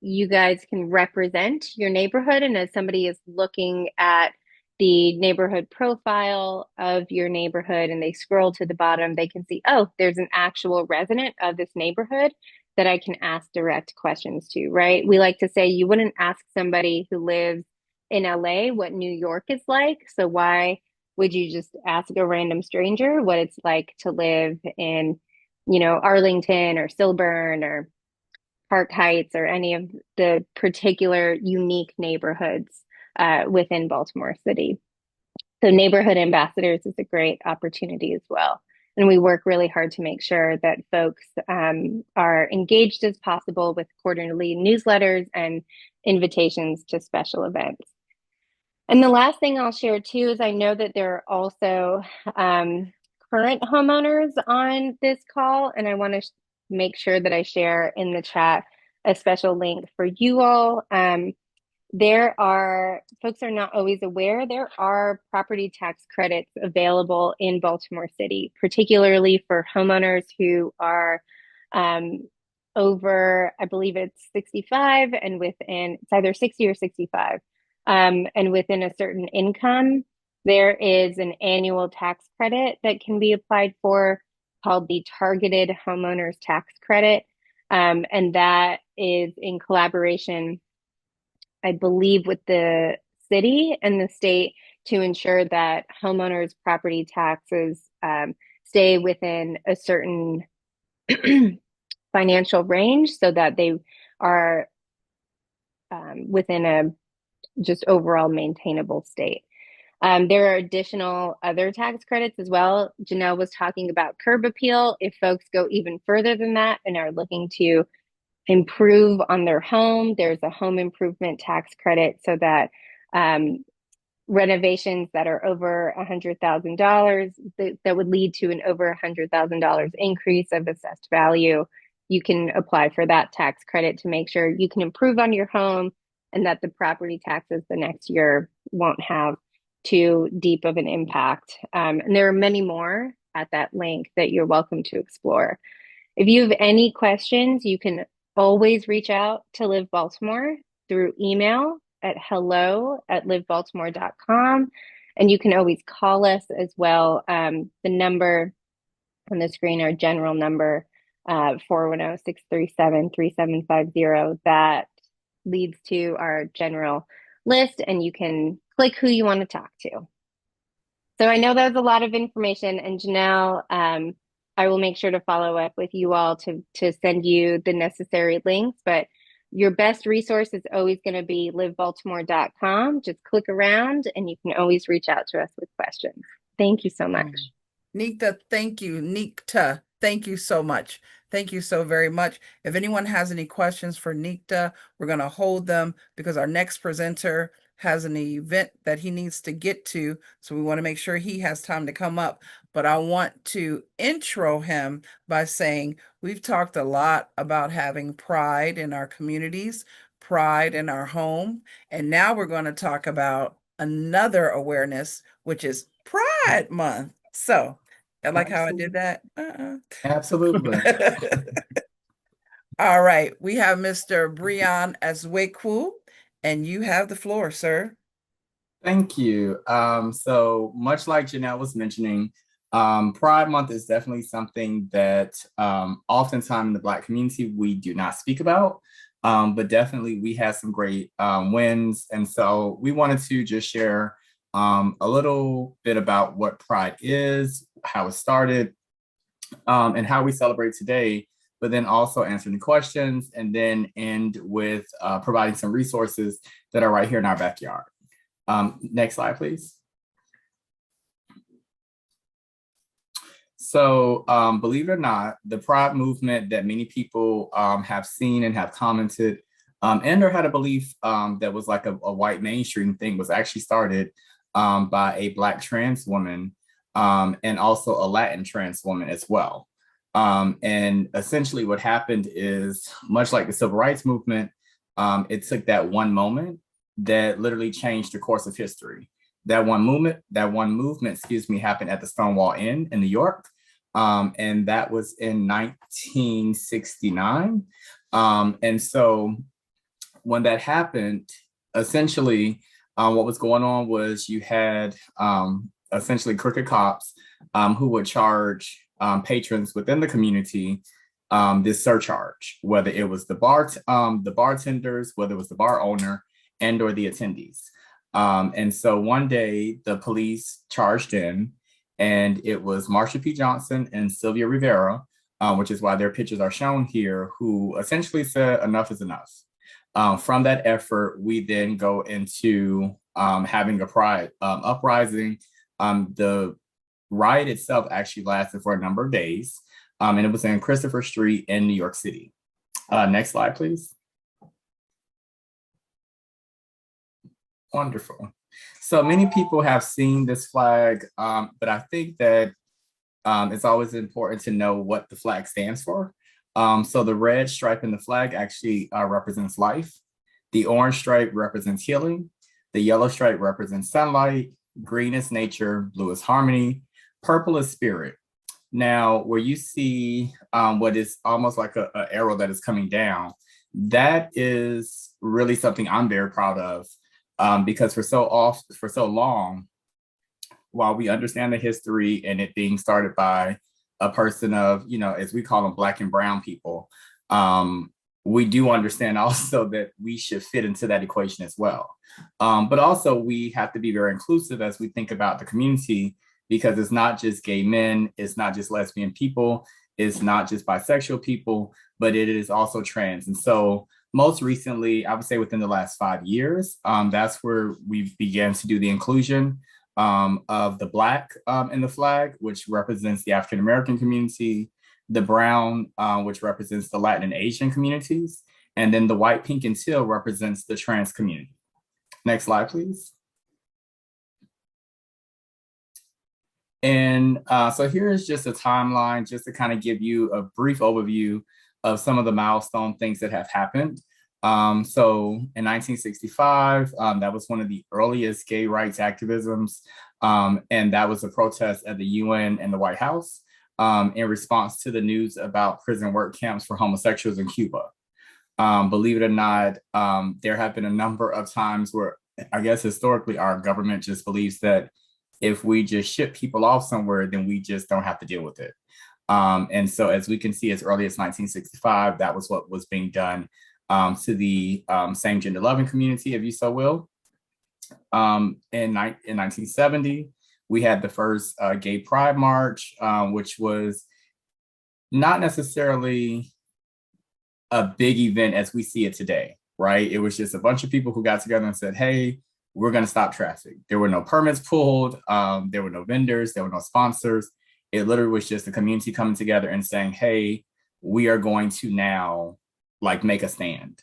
you guys can represent your neighborhood. And as somebody is looking at the neighborhood profile of your neighborhood and they scroll to the bottom, they can see, oh, there's an actual resident of this neighborhood that I can ask direct questions to, right? We like to say you wouldn't ask somebody who lives in LA what New York is like. So why would you just ask a random stranger what it's like to live in, you know, Arlington or Silburn or Park Heights or any of the particular unique neighborhoods within Baltimore City? So neighborhood ambassadors is a great opportunity as well. And we work really hard to make sure that folks are engaged as possible with quarterly newsletters and invitations to special events. And the last thing I'll share too is I know that there are also current homeowners on this call, and I want to make sure that I share in the chat a special link for you all. There are, folks are not always aware, there are property tax credits available in Baltimore City, particularly for homeowners who are over, I believe it's 65 and within, it's either 60 or 65. And within a certain income, there is an annual tax credit that can be applied for called the Targeted Homeowners Tax Credit. And that is in collaboration, I believe, with the city and the state to ensure that homeowners' property taxes stay within a certain financial range so that they are within a just overall maintainable state. There are additional other tax credits as well. Janelle was talking about curb appeal. If folks go even further than that and are looking to improve on their home, there's a home improvement tax credit so that renovations that are over $100,000 that would lead to an over $100,000 increase of assessed value, you can apply for that tax credit to make sure you can improve on your home and that the property taxes the next year won't have too deep of an impact. And there are many more at that link that you're welcome to explore. If you have any questions, you can always reach out to Live Baltimore through email at hello@livebaltimore.com. And you can always call us as well. The number on the screen, our general number, 410-637-3750. That leads to our general list, and you can click who you want to talk to. So I know that was a lot of information, and Janelle, I will make sure to follow up with you all to send you the necessary links, but your best resource is always going to be livebaltimore.com. Just click around and you can always reach out to us with questions. Thank you so much. Nikta, thank you. Nikta, thank you so much. Thank you so very much. If anyone has any questions for Nikta, we're going to hold them because our next presenter has an event that he needs to get to. So we want to make sure he has time to come up. But I want to intro him by saying we've talked a lot about having pride in our communities, pride in our home. And now we're going to talk about another awareness, which is Pride Month. So I like how I did that. Absolutely. All right, we have Mr. Brian Azweku, and you have the floor, sir. Thank you. So much like Janelle was mentioning, Pride Month is definitely something that oftentimes in the Black community we do not speak about, but definitely we had some great wins. And so we wanted to just share a little bit about what Pride is, how it started, and how we celebrate today, but then also answering the questions and then end with providing some resources that are right here in our backyard. Next slide, please. So believe it or not, the Pride movement that many people have seen and have commented and or had a belief that was like a white mainstream thing was actually started by a Black trans woman and also a Latin trans woman as well. And essentially what happened is, much like the civil rights movement, it took that one moment that literally changed the course of history. That one movement, happened at the Stonewall Inn in New York. And that was in 1969. And so when that happened, essentially what was going on was you had essentially crooked cops who would charge patrons within the community this surcharge, whether it was the bartenders, whether it was the bar owner, and or the attendees. And so one day the police charged in, and it was Marsha P. Johnson and Sylvia Rivera, which is why their pictures are shown here, who essentially said enough is enough. From that effort, we then go into having a pride uprising. The riot itself actually lasted for a number of days, and it was in Christopher Street in New York City. Next slide, please. Wonderful. So many people have seen this flag, but I think that it's always important to know what the flag stands for. So the red stripe in the flag actually represents life. The orange stripe represents healing. The yellow stripe represents sunlight. Green is nature. Blue is harmony. Purple is spirit. Now, where you see what is almost like an arrow that is coming down, that is really something I'm very proud of. Because for so long, while we understand the history and it being started by a person of, as we call them, Black and brown people, we do understand also that we should fit into that equation as well. But also we have to be very inclusive as we think about the community, because it's not just gay men, it's not just lesbian people, it's not just bisexual people, but it is also trans. And so most recently, I would say within the last 5 years, that's where we began to do the inclusion of the Black in the flag, which represents the African-American community, the brown, which represents the Latin and Asian communities, and then the white, pink, and teal represents the trans community. Next slide, please. And so here is just a timeline, just to kind of give you a brief overview of some of the milestone things that have happened. So in 1965, that was one of the earliest gay rights activisms. And that was a protest at the UN and the White House in response to the news about prison work camps for homosexuals in Cuba. Believe it or not, there have been a number of times where I guess historically our government just believes that if we just ship people off somewhere, then we just don't have to deal with it. And so as we can see, as early as 1965, that was what was being done to the same gender loving community, if you so will. In 1970, We had the first Gay Pride March, which was not necessarily a big event as we see it today, right? It was just a bunch of people who got together and said, hey, we're going to stop traffic. There were no permits pulled. There were no vendors. There were no sponsors. It literally was just the community coming together and saying, hey, we are going to now like make a stand.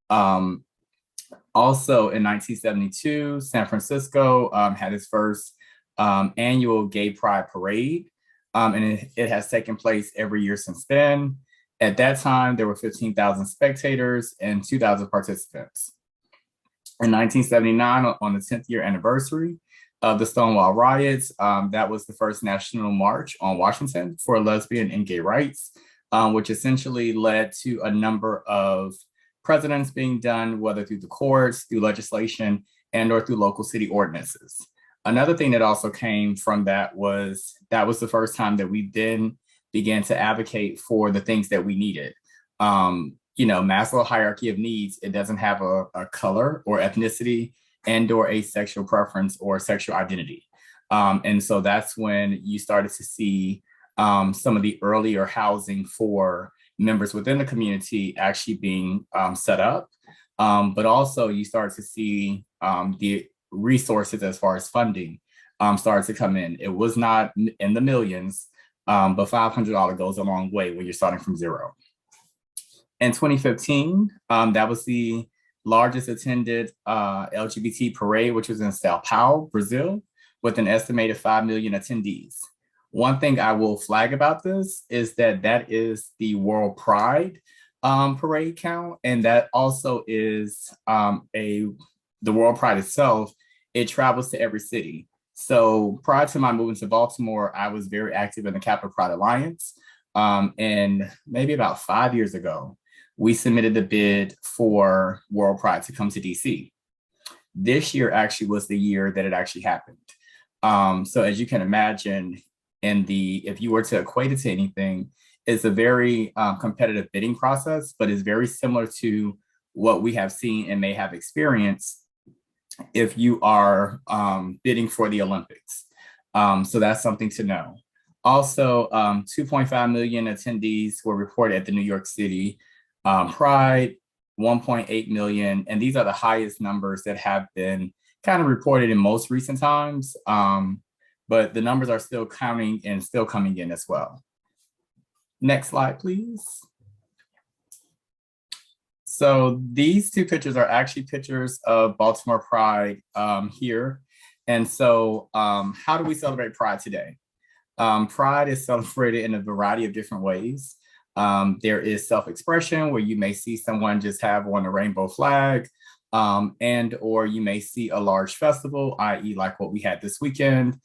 Also in 1972, San Francisco had its first annual Gay Pride Parade. And it has taken place every year since then. At that time, there were 15,000 spectators and 2,000 participants. In 1979, on the 10th year anniversary of the Stonewall riots, that was the first national march on Washington for lesbian and gay rights, which essentially led to a number of presidents being done, whether through the courts, through legislation, and or through local city ordinances. Another thing that also came from that was the first time that we then began to advocate for the things that we needed. Maslow hierarchy of needs, it doesn't have a color or ethnicity and or a sexual preference or sexual identity. And so that's when you started to see some of the earlier housing for members within the community actually being set up. But also you start to see the resources as far as funding started to come in. It was not in the millions, but $500 goes a long way when you're starting from zero. In 2015, that was the largest attended LGBT parade, which was in Sao Paulo, Brazil, with an estimated 5 million attendees. One thing I will flag about this is that is the World Pride parade count, and that also is the World Pride itself. It travels to every city. So prior to my moving to Baltimore, I was very active in the Capital Pride Alliance. And maybe about 5 years ago, we submitted the bid for World Pride to come to DC. This year actually was the year that it actually happened. So as you can imagine, if you were to equate it to anything, it's a very competitive bidding process, but it's very similar to what we have seen and may have experienced if you are bidding for the Olympics. So that's something to know. Also, 2.5 million attendees were reported at the New York City Pride, 1.8 million, and these are the highest numbers that have been kind of reported in most recent times, but the numbers are still coming in as well. Next slide, please. So these two pictures are actually pictures of Baltimore Pride here. And so how do we celebrate Pride today? Pride is celebrated in a variety of different ways. There is self-expression, where you may see someone just have on a rainbow flag, and or you may see a large festival, i.e. like what we had this weekend.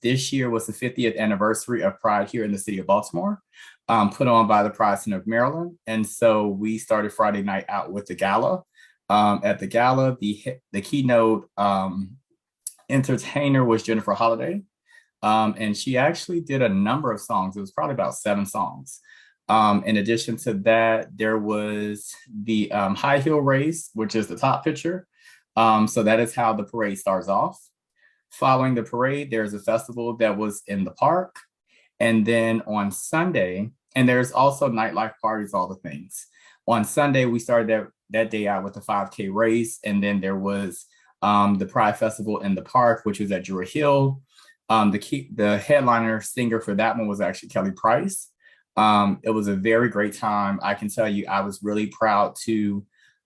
This year was the 50th anniversary of Pride here in the city of Baltimore, put on by the Pride Center of Maryland. And so we started Friday night out with the gala. At the gala, the keynote entertainer was Jennifer Holliday. And she actually did a number of songs. It was probably about 7 songs. In addition to that, there was the high heel race, which is the top picture. So that is how the parade starts off. Following the parade, there's a festival that was in the park. And then on Sunday, and there's also nightlife parties, all the things. On Sunday, we started that day out with the 5K race. And then there was the Pride Festival in the park, which was at Druid Hill. The headliner singer for that one was actually Kelly Price. It was a very great time. I can tell you, I was really proud to,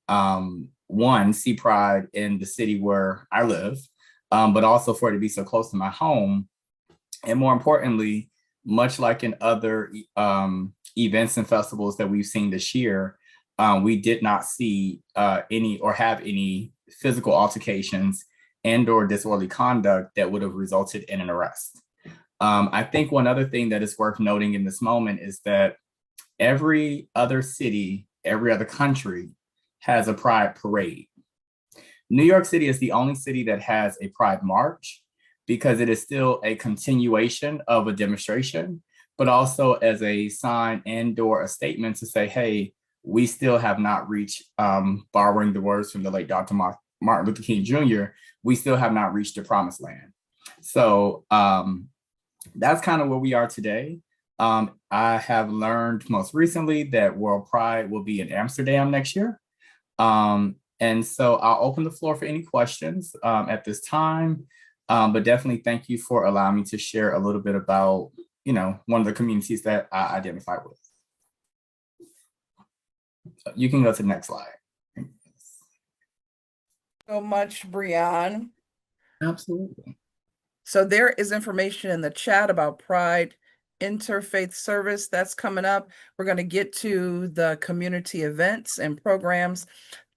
see Pride in the city where I live, but also for it to be so close to my home. And more importantly, much like in other events and festivals that we've seen this year, we did not see any or have any physical altercations and or disorderly conduct that would have resulted in an arrest. I think one other thing that is worth noting in this moment is that every other city, every other country has a Pride parade. New York City is the only city that has a Pride march because it is still a continuation of a demonstration, but also as a sign and or a statement to say, hey, we still have not reached, borrowing the words from the late Dr. Martin Luther King Jr., we still have not reached the promised land. So that's kind of where we are today. I have learned most recently that World Pride will be in Amsterdam next year. And so I'll open the floor for any questions at this time. But definitely thank you for allowing me to share a little bit about, one of the communities that I identify with. You can go to the next slide. So much, Brian. Absolutely. So there is information in the chat about Pride Interfaith Service that's coming up. We're going to get to the community events and programs.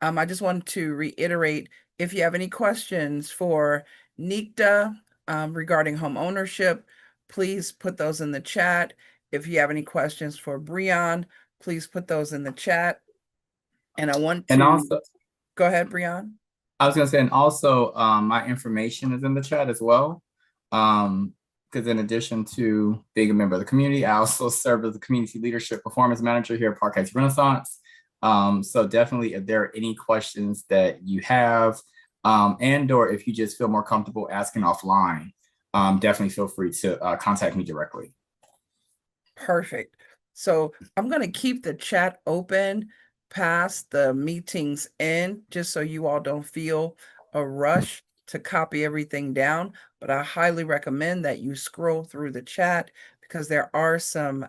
I just want to reiterate, if you have any questions for Nikta regarding home ownership, please put those in the chat. If you have any questions for Brian, please put those in the chat. And I want to also go ahead, Brian. I was gonna say, and also my information is in the chat as well. Because in addition to being a member of the community, I also serve as the community leadership performance manager here at Park Heights Renaissance. So definitely, if there are any questions that you have, and or if you just feel more comfortable asking offline, definitely feel free to contact me directly. Perfect. So I'm going to keep the chat open past the meeting's end, just so you all don't feel a rush to copy everything down. But I highly recommend that you scroll through the chat because there are some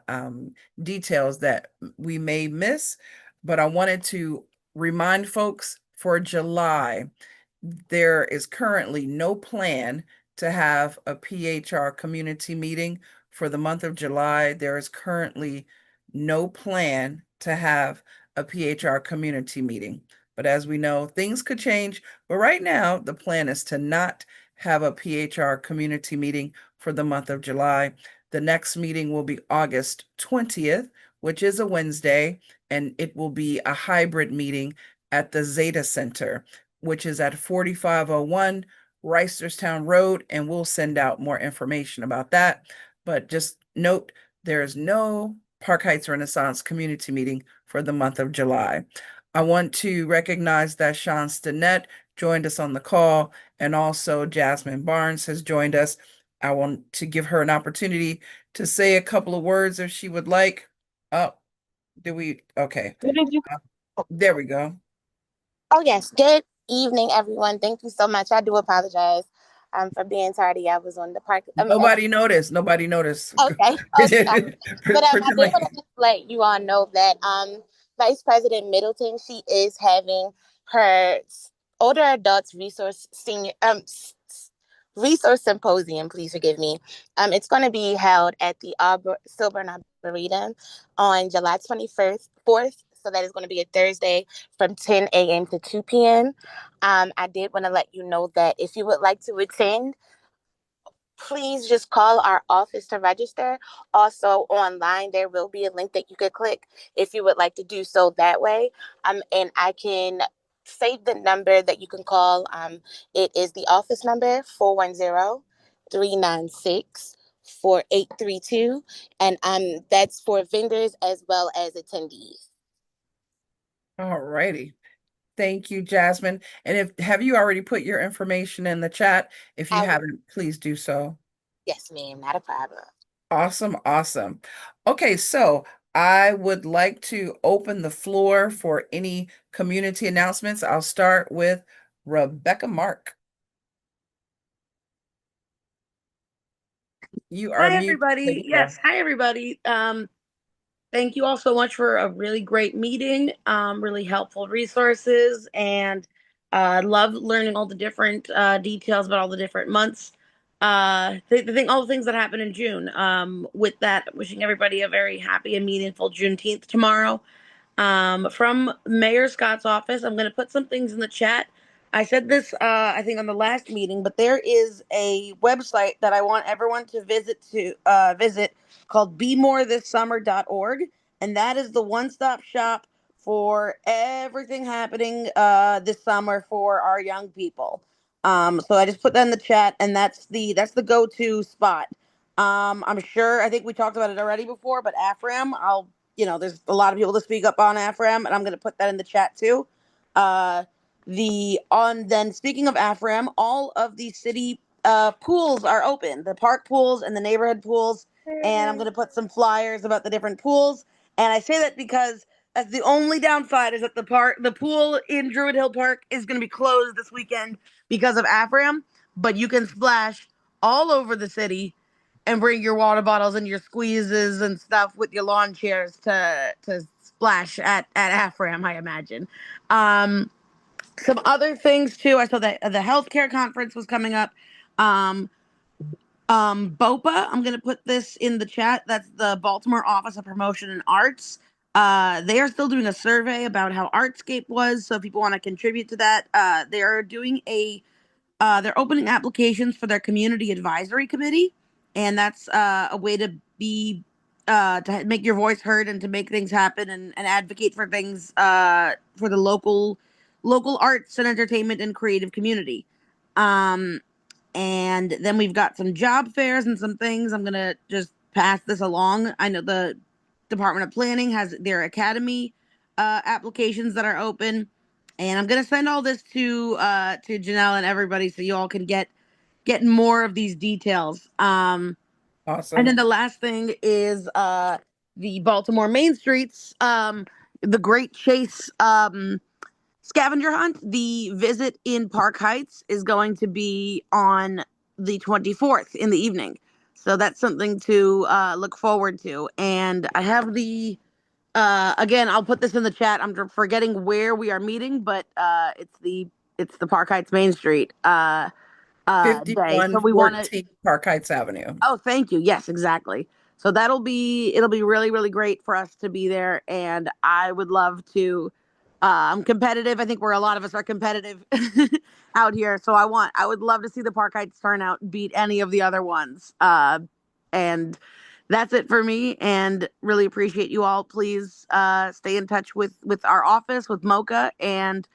details that we may miss. But I wanted to remind folks for July, there is currently no plan to have a PHR community meeting for the month of July. There is currently no plan to have a PHR community meeting. But as we know, things could change. But right now, the plan is to not have a PHR community meeting for the month of July. The next meeting will be August 20th, which is a Wednesday, and it will be a hybrid meeting at the Zeta Center, which is at 4501 Reisterstown Road, and we'll send out more information about that. But just note, there is no Park Heights Renaissance community meeting for the month of July. I want to recognize that Sean Stinnett joined us on the call, and also Jasmine Barnes has joined us. I want to give her an opportunity to say a couple of words if she would like. Oh, okay. There we go. Oh, yes. Good evening, everyone. Thank you so much. I do apologize for being tardy. I was on the park. Nobody noticed. Nobody noticed. Okay. But I did want to just let you all know that Vice President Middleton, she is having her older adults resource symposium, please forgive me. It's going to be held at the Silburn Arboretum on July 21st, 4th. So that is going to be a Thursday from 10 a.m. to 2 p.m. I did want to let you know that if you would like to attend, please just call our office to register. Also online, there will be a link that you could click if you would like to do so that way. And I can save the number that you can call. It is the office number 410-396-4832. And that's for vendors as well as attendees. All righty. Thank you, Jasmine. And have you already put your information in the chat? If you haven't, please do so. Yes, ma'am. Not a problem. Awesome. Awesome. Okay, so I would like to open the floor for any community announcements. I'll start with Rebecca Mark. You are Hi, muted. everybody. Yes. Hi, everybody. Thank you all so much for a really great meeting, really helpful resources, and love learning all the different details about all the different months. All the things that happen in June. With that, wishing everybody a very happy and meaningful Juneteenth tomorrow. From Mayor Scott's office, I'm going to put some things in the chat. I said this, I think, on the last meeting, but there is a website that I want everyone to visit called BeMoreThisSummer.org, and that is the one-stop shop for everything happening this summer for our young people. So I just put that in the chat, and that's the go-to spot. I'm sure, I think we talked about it already before, but AFRAM, there's a lot of people to speak up on AFRAM, and I'm going to put that in the chat too. Then speaking of AFRAM, all of the city pools are open, the park pools and the neighborhood pools. And I'm going to put some flyers about the different pools. And I say that because that's the only downside is that the pool in Druid Hill Park is going to be closed this weekend because of AFRAM. But you can splash all over the city and bring your water bottles and your squeezes and stuff with your lawn chairs to splash at AFRAM, I imagine. Some other things too. I saw that the healthcare conference was coming up. Um, BOPA, I'm going to put this in the chat. That's the Baltimore Office of Promotion and Arts. They are still doing a survey about how Artscape was. So if people want to contribute to that, they are doing they're opening applications for their community advisory committee. And that's a way to to make your voice heard and to make things happen and advocate for things for the local arts and entertainment and creative community. And then we've got some job fairs and some things. I'm gonna just pass this along. I know the Department of Planning has their academy applications that are open, and I'm gonna send all this to Janelle and everybody so you all can get more of these details. And Awesome. then the last thing is the Baltimore Main Streets, the Great Chase scavenger hunt. The visit in Park Heights is going to be on the 24th in the evening. So that's something to look forward to. And I have again, I'll put this in the chat. I'm forgetting where we are meeting, but it's the Park Heights Main Street day. So we want to 5114 Park Heights Avenue. Oh, thank you. Yes, exactly. So it'll be really, really great for us to be there. And I would love to, I'm competitive. I think a lot of us are competitive out here. So I would love to see the Park Heights turnout beat any of the other ones. And that's it for me, and really appreciate you all. Please stay in touch with our office, with Mocha, and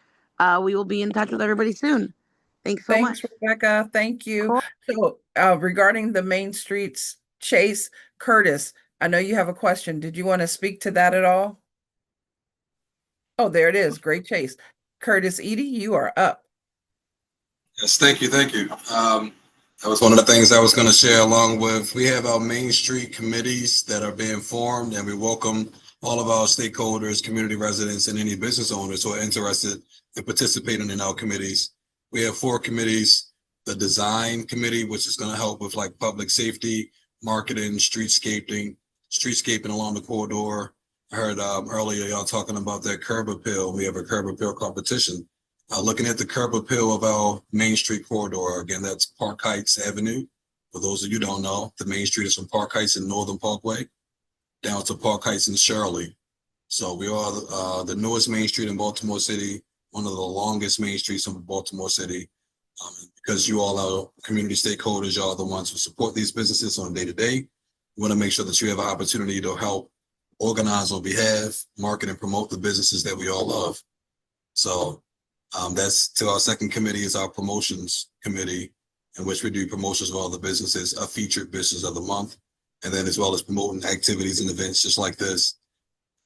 we will be in touch with everybody soon. Thanks so much. Thanks, Rebecca. Thank you. So regarding the Main Streets Chase, Curtis, I know you have a question. Did you want to speak to that at all? Oh, there it is. Great Chase. Curtis Edie, you are up. Yes, thank you, thank you. That was one of the things I was going to share along with. We have our Main Street committees that are being formed, and we welcome all of our stakeholders, community residents, and any business owners who are interested in participating in our committees. We have 4 committees: the design committee, which is going to help with like public safety, marketing, streetscaping along the corridor. I heard earlier y'all talking about that curb appeal. We have a curb appeal competition. Looking at the curb appeal of our Main Street corridor, again, that's Park Heights Avenue. For those of you who don't know, the Main Street is from Park Heights and Northern Parkway down to Park Heights and Shirley. So we are the newest Main Street in Baltimore City, one of the longest Main Streets in Baltimore City. Because you all are community stakeholders, y'all are the ones who support these businesses on a day-to-day. We want to make sure that you have an opportunity to help organize on behalf, market, and promote the businesses that we all love. So that's to our second committee is our promotions committee, in which we do promotions of all the businesses, a featured business of the month, and then as well as promoting activities and events just like this.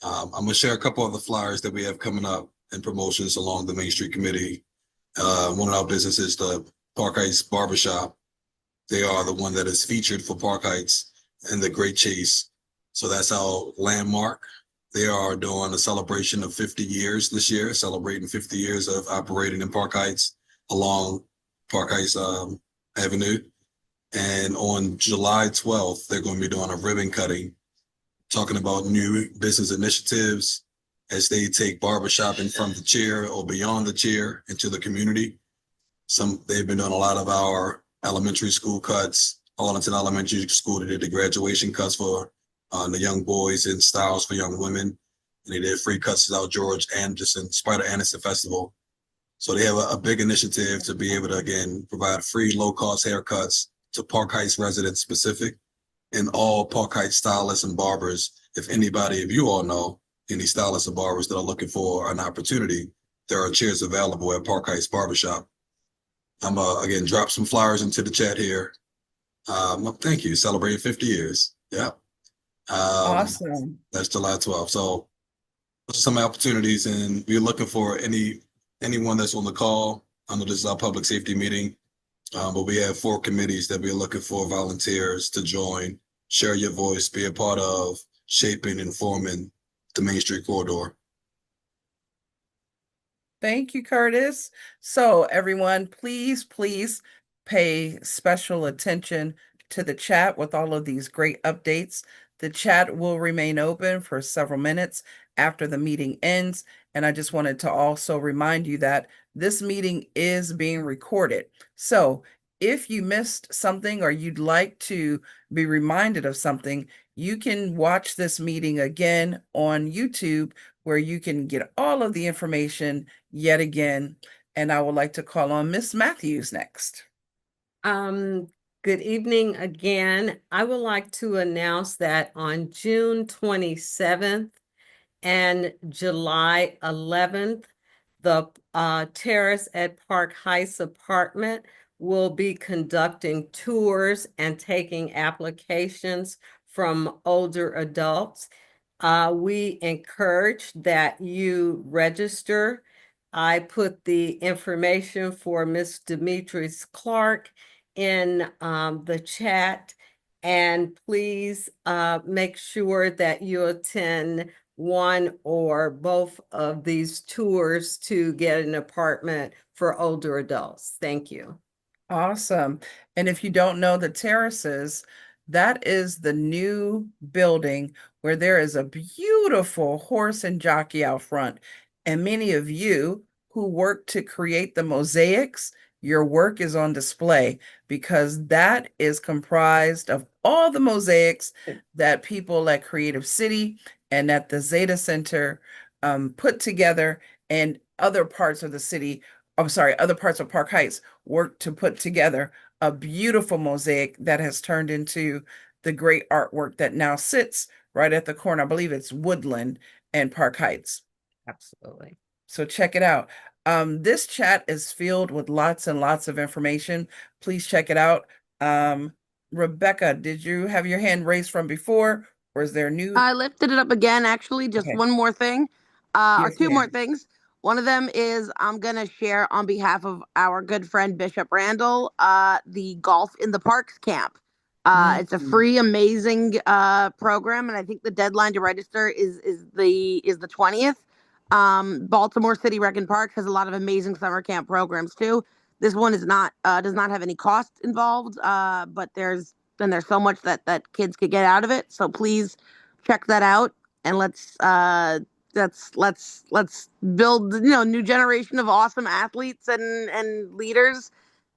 I'm going to share a couple of the flyers that we have coming up and promotions along the Main Street committee. One of our businesses, the Park Heights Barbershop. They are the one that is featured for Park Heights and the Great Chase. So that's our landmark. They are doing a celebration of 50 years this year, celebrating 50 years of operating in Park Heights along Park Heights Avenue. And on July 12th, they're going to be doing a ribbon cutting, talking about new business initiatives as they take barbershopping from the chair or beyond the chair into the community. They've been doing a lot of our elementary school cuts. Arlington Elementary School, they did the graduation cuts for the young boys and styles for young women. And they did free cuts at our George Anderson, Spider Anderson Festival. So they have a big initiative to be able to, again, provide free low-cost haircuts to Park Heights residents specific, and all Park Heights stylists and barbers. If you all know any stylists or barbers that are looking for an opportunity, there are chairs available at Park Heights Barbershop. I'm again, drop some flyers into the chat here. Thank you. Celebrating 50 years. Yeah. Awesome. That's July 12th. So some opportunities, and we're looking for anyone that's on the call. I know this is our public safety meeting But we have 4 committees that we're looking for volunteers to join, share your voice, be a part of shaping and forming the Main Street corridor. Thank you, Curtis. So everyone, please, please pay special attention to the chat with all of these great updates. The chat will remain open for several minutes after the meeting ends. And I just wanted to also remind you that this meeting is being recorded. So if you missed something or you'd like to be reminded of something, you can watch this meeting again on YouTube, where you can get all of the information yet again. And I would like to call on Miss Matthews next. Good evening again. I would like to announce that on June 27th and July 11th, the Terrace at Park Heights apartment will be conducting tours and taking applications from older adults. We encourage that you register. I put the information for Miss Demetrius Clark in the chat, and please make sure that you attend one or both of these tours to get an apartment for older adults. Thank you. Awesome. And if you don't know the terraces, that is the new building where there is a beautiful horse and jockey out front. And many of you who work to create the mosaics, your work is on display, because that is comprised of all the mosaics that people at Creative City and at the Zeta Center put together, and other parts of the city, I'm sorry, other parts of Park Heights worked to put together a beautiful mosaic that has turned into the great artwork that now sits right at the corner. I believe it's Woodland and Park Heights. Absolutely. So check it out. This chat is filled with lots and lots of information. Please check it out. Rebecca, did you have your hand raised from before, or is there new? I lifted it up again, actually. Just Okay. one more thing, or Yes, two more ma'am. things. One of them is I'm going to share on behalf of our good friend Bishop Randall the Golf in the Parks camp. It's a free, amazing program, and I think the deadline to register is the 20th. Baltimore City Rec and Parks has a lot of amazing summer camp programs too. This one is not does not have any cost involved, but there's so much that kids could get out of it. So please check that out, and let's build new generation of awesome athletes and leaders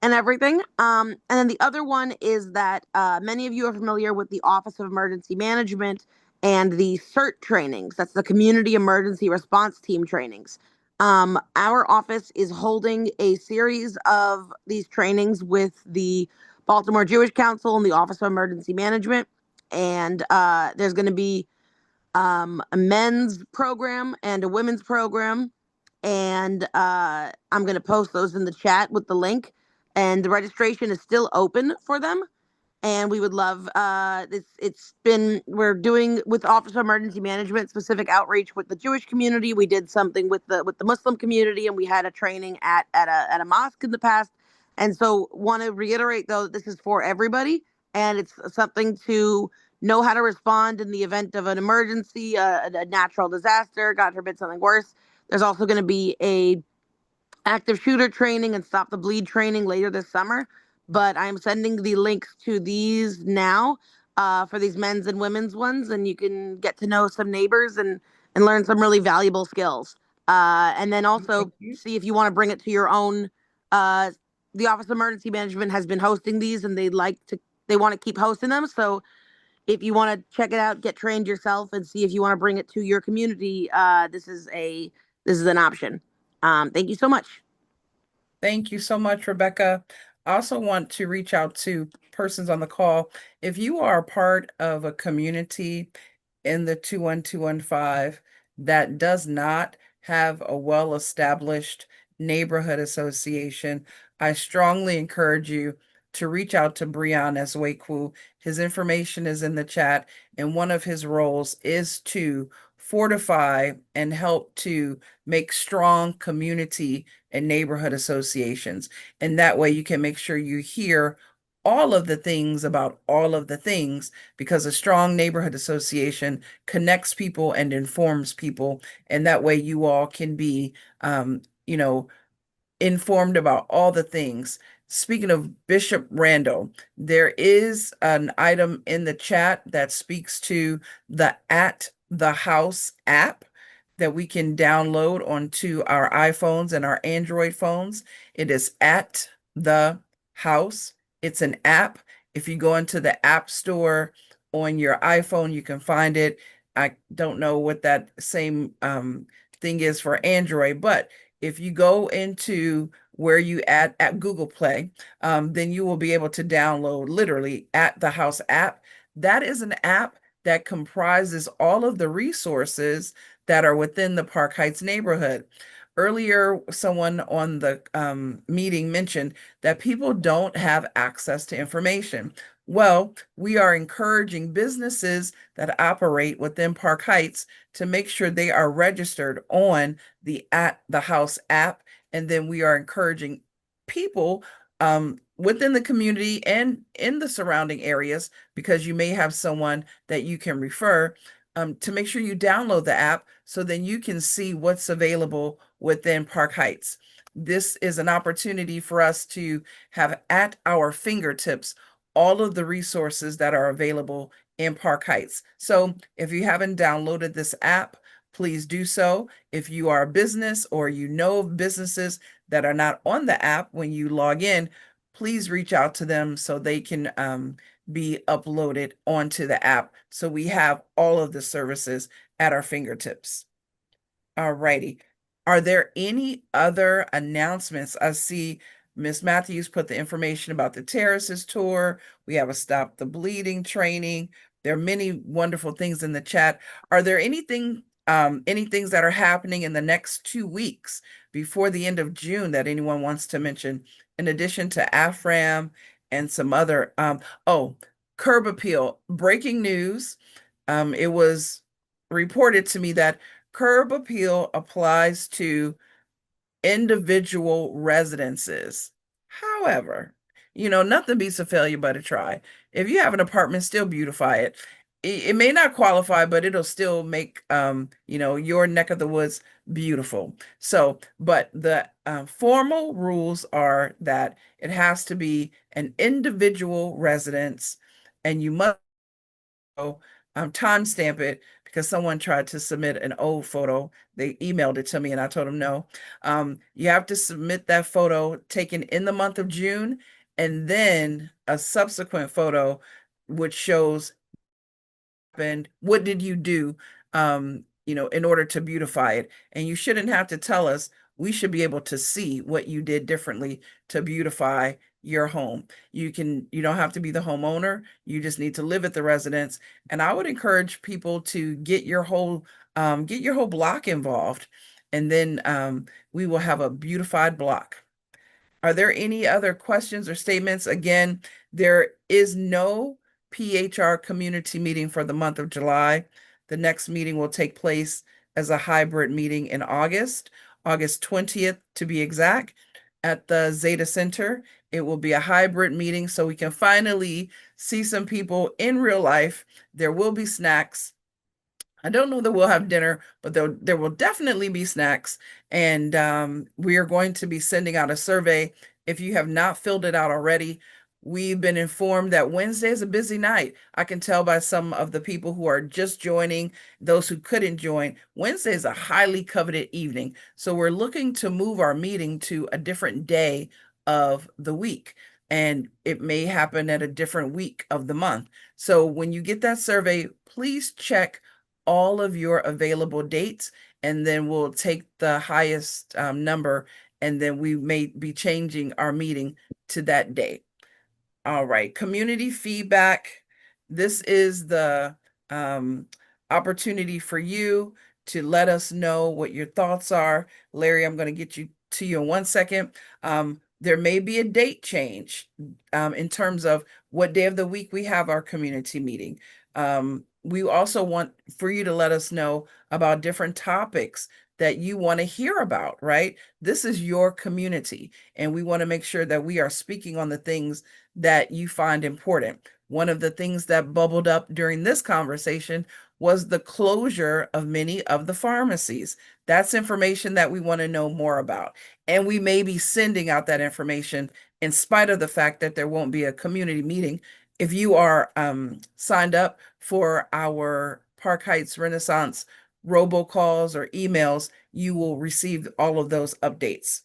and everything. And then the other one is that many of you are familiar with the Office of Emergency Management and the CERT trainings. That's the Community Emergency Response Team trainings. Our office is holding a series of these trainings with the Baltimore Jewish Council and the Office of Emergency Management. And there's going to be a men's program and a women's program. And I'm going to post those in the chat with the link. And the registration is still open for them. And we would love we're doing with Office of Emergency Management specific outreach with the Jewish community. We did something with the Muslim community, and we had a training at a mosque in the past. And so want to reiterate though that this is for everybody, and it's something to know how to respond in the event of an emergency, a natural disaster, God forbid something worse. There's also going to be a active shooter training and stop the bleed training later this summer. But I'm sending the links to these now for these men's and women's ones, and you can get to know some neighbors and learn some really valuable skills. And then also see if you want to bring it to your own. The Office of Emergency Management has been hosting these, and they want to keep hosting them. So if you want to check it out, get trained yourself, and see if you want to bring it to your community, this is an option. Thank you so much. Thank you so much, Rebecca. I also want to reach out to persons on the call. If you are a part of a community in the 21215 that does not have a well-established neighborhood association, I strongly encourage you to reach out to Breon Ezwekwu. His information is in the chat, and one of his roles is to fortify and help to make strong community and neighborhood associations. And that way you can make sure you hear all of the things about all of the things, because a strong neighborhood association connects people and informs people. And that way you all can be, you know, informed about all the things. Speaking of Bishop Randall, there is an item in the chat that speaks to the At the House app that we can download onto our iPhones and our Android phones. It is At the House. It's an app. If you go into the App Store on your iPhone, you can find it. I don't know what that same thing is for Android, but if you go into where you at Google Play, then you will be able to download literally At the House app. That is an app that comprises all of the resources that are within the Park Heights neighborhood. Earlier, someone on the meeting mentioned that people don't have access to information. Well, we are encouraging businesses that operate within Park Heights to make sure they are registered on the At the House app. And then we are encouraging people within the community and in the surrounding areas, because you may have someone that you can refer, to make sure you download the app so then you can see what's available within Park Heights. This is an opportunity for us to have at our fingertips all of the resources that are available in Park Heights. So if you haven't downloaded this app, please do so. If you are a business or you know of businesses that are not on the app when you log in, please reach out to them so they can be uploaded onto the app, so we have all of the services at our fingertips. All righty. Are there any other announcements? I see Miss Matthews put the information about the terraces tour. We have a Stop the Bleeding training. There are many wonderful things in the chat. Are there any things that are happening in the next 2 weeks before the end of June that anyone wants to mention, in addition to AFRAM and some other, curb appeal, breaking news. It was reported to me that curb appeal applies to individual residences. However, nothing beats a failure but a try. If you have an apartment, still beautify it. It may not qualify, but it'll still make your neck of the woods beautiful. So, but the formal rules are that it has to be an individual residence, and you must timestamp it, because someone tried to submit an old photo. They emailed it to me and I told them no. You have to submit that photo taken in the month of June, and then a subsequent photo which shows and what did you do in order to beautify it. And you shouldn't have to tell us. We should be able to see what you did differently to beautify your home. You don't have to be the homeowner. You just need to live at the residence. And I would encourage people to get your whole block involved, and then we will have a beautified block. Are there any other questions or statements? Again, there is no PHR community meeting for the month of July. The next meeting will take place as a hybrid meeting in August 20th to be exact, at the Zeta Center. It will be a hybrid meeting so we can finally see some people in real life. There will be snacks. I don't know that we'll have dinner, but there will definitely be snacks. And we are going to be sending out a survey. If you have not filled it out already, we've been informed that Wednesday is a busy night. I can tell by some of the people who are just joining, those who couldn't join. Wednesday is a highly coveted evening. So we're looking to move our meeting to a different day of the week. And it may happen at a different week of the month. So when you get that survey, please check all of your available dates, and then we'll take the highest number, and then we may be changing our meeting to that date. All right, community feedback. This is the opportunity for you to let us know what your thoughts are. Larry, I'm going to get to you in 1 second. There may be a date change in terms of what day of the week we have our community meeting. We also want for you to let us know about different topics that you want to hear about, right? This is your community, and we want to make sure that we are speaking on the things that you find important. One of the things that bubbled up during this conversation was the closure of many of the pharmacies. That's information that we want to know more about. And we may be sending out that information in spite of the fact that there won't be a community meeting. If you are signed up for our Park Heights Renaissance robocalls or emails, you will receive all of those updates.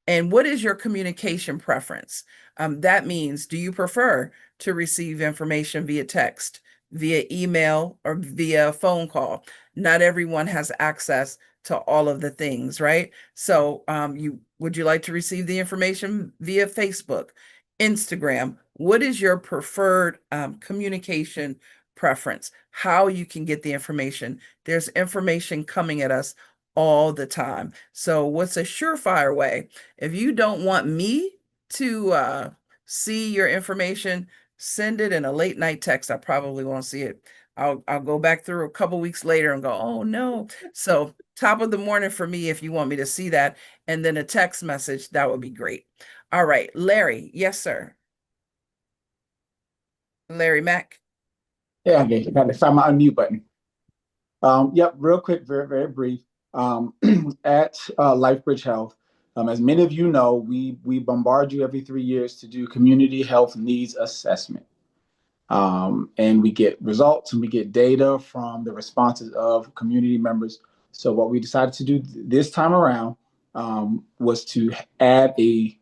And what is your communication preference? That means, do you prefer to receive information via text, via email, or via phone call? Not everyone has access to all of the things, right? So, would you like to receive the information via Facebook, Instagram? What is your preferred communication preference? How you can get the information? There's information coming at us all the time. So, what's a surefire way? If you don't want me to see your information, send it in a late night text. I probably won't see it. I'll go back through a couple weeks later and go, oh no. So top of the morning for me, if you want me to see that, and then a text message, that would be great. All right, Larry. Yes, sir. Larry Mack. Yeah, I got to find my unmute button. Yep, real quick, very, very brief. At LifeBridge Health, as many of you know, we bombard you every 3 years to do community health needs assessment. And we get results and we get data from the responses of community members. So what we decided to do this time around was to add a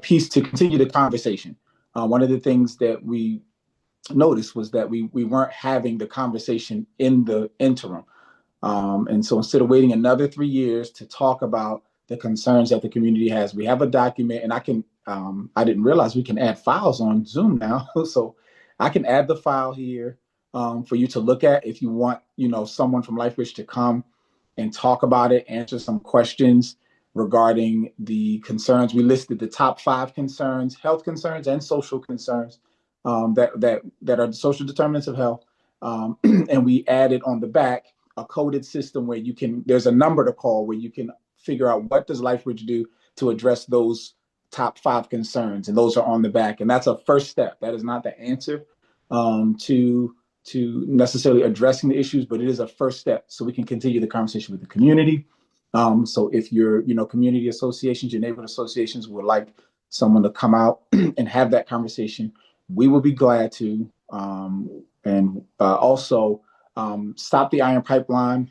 piece to continue the conversation. One of the things that we noticed was that we weren't having the conversation in the interim. And so instead of waiting another 3 years to talk about the concerns that the community has, we have a document, and I didn't realize we can add files on Zoom now. So I can add the file here for you to look at if you want, someone from LifeBridge to come and talk about it, answer some questions regarding the concerns. We listed the top 5 concerns, health concerns and social concerns that are social determinants of health. And we added on the back a coded system where there's a number to call where you can figure out what does LifeBridge do to address those top 5 concerns. And those are on the back. And that's a first step. That is not the answer to necessarily addressing the issues, but it is a first step so we can continue the conversation with the community. So if your community associations, your neighborhood associations would like someone to come out and have that conversation, we will be glad to. And also stop the iron pipeline,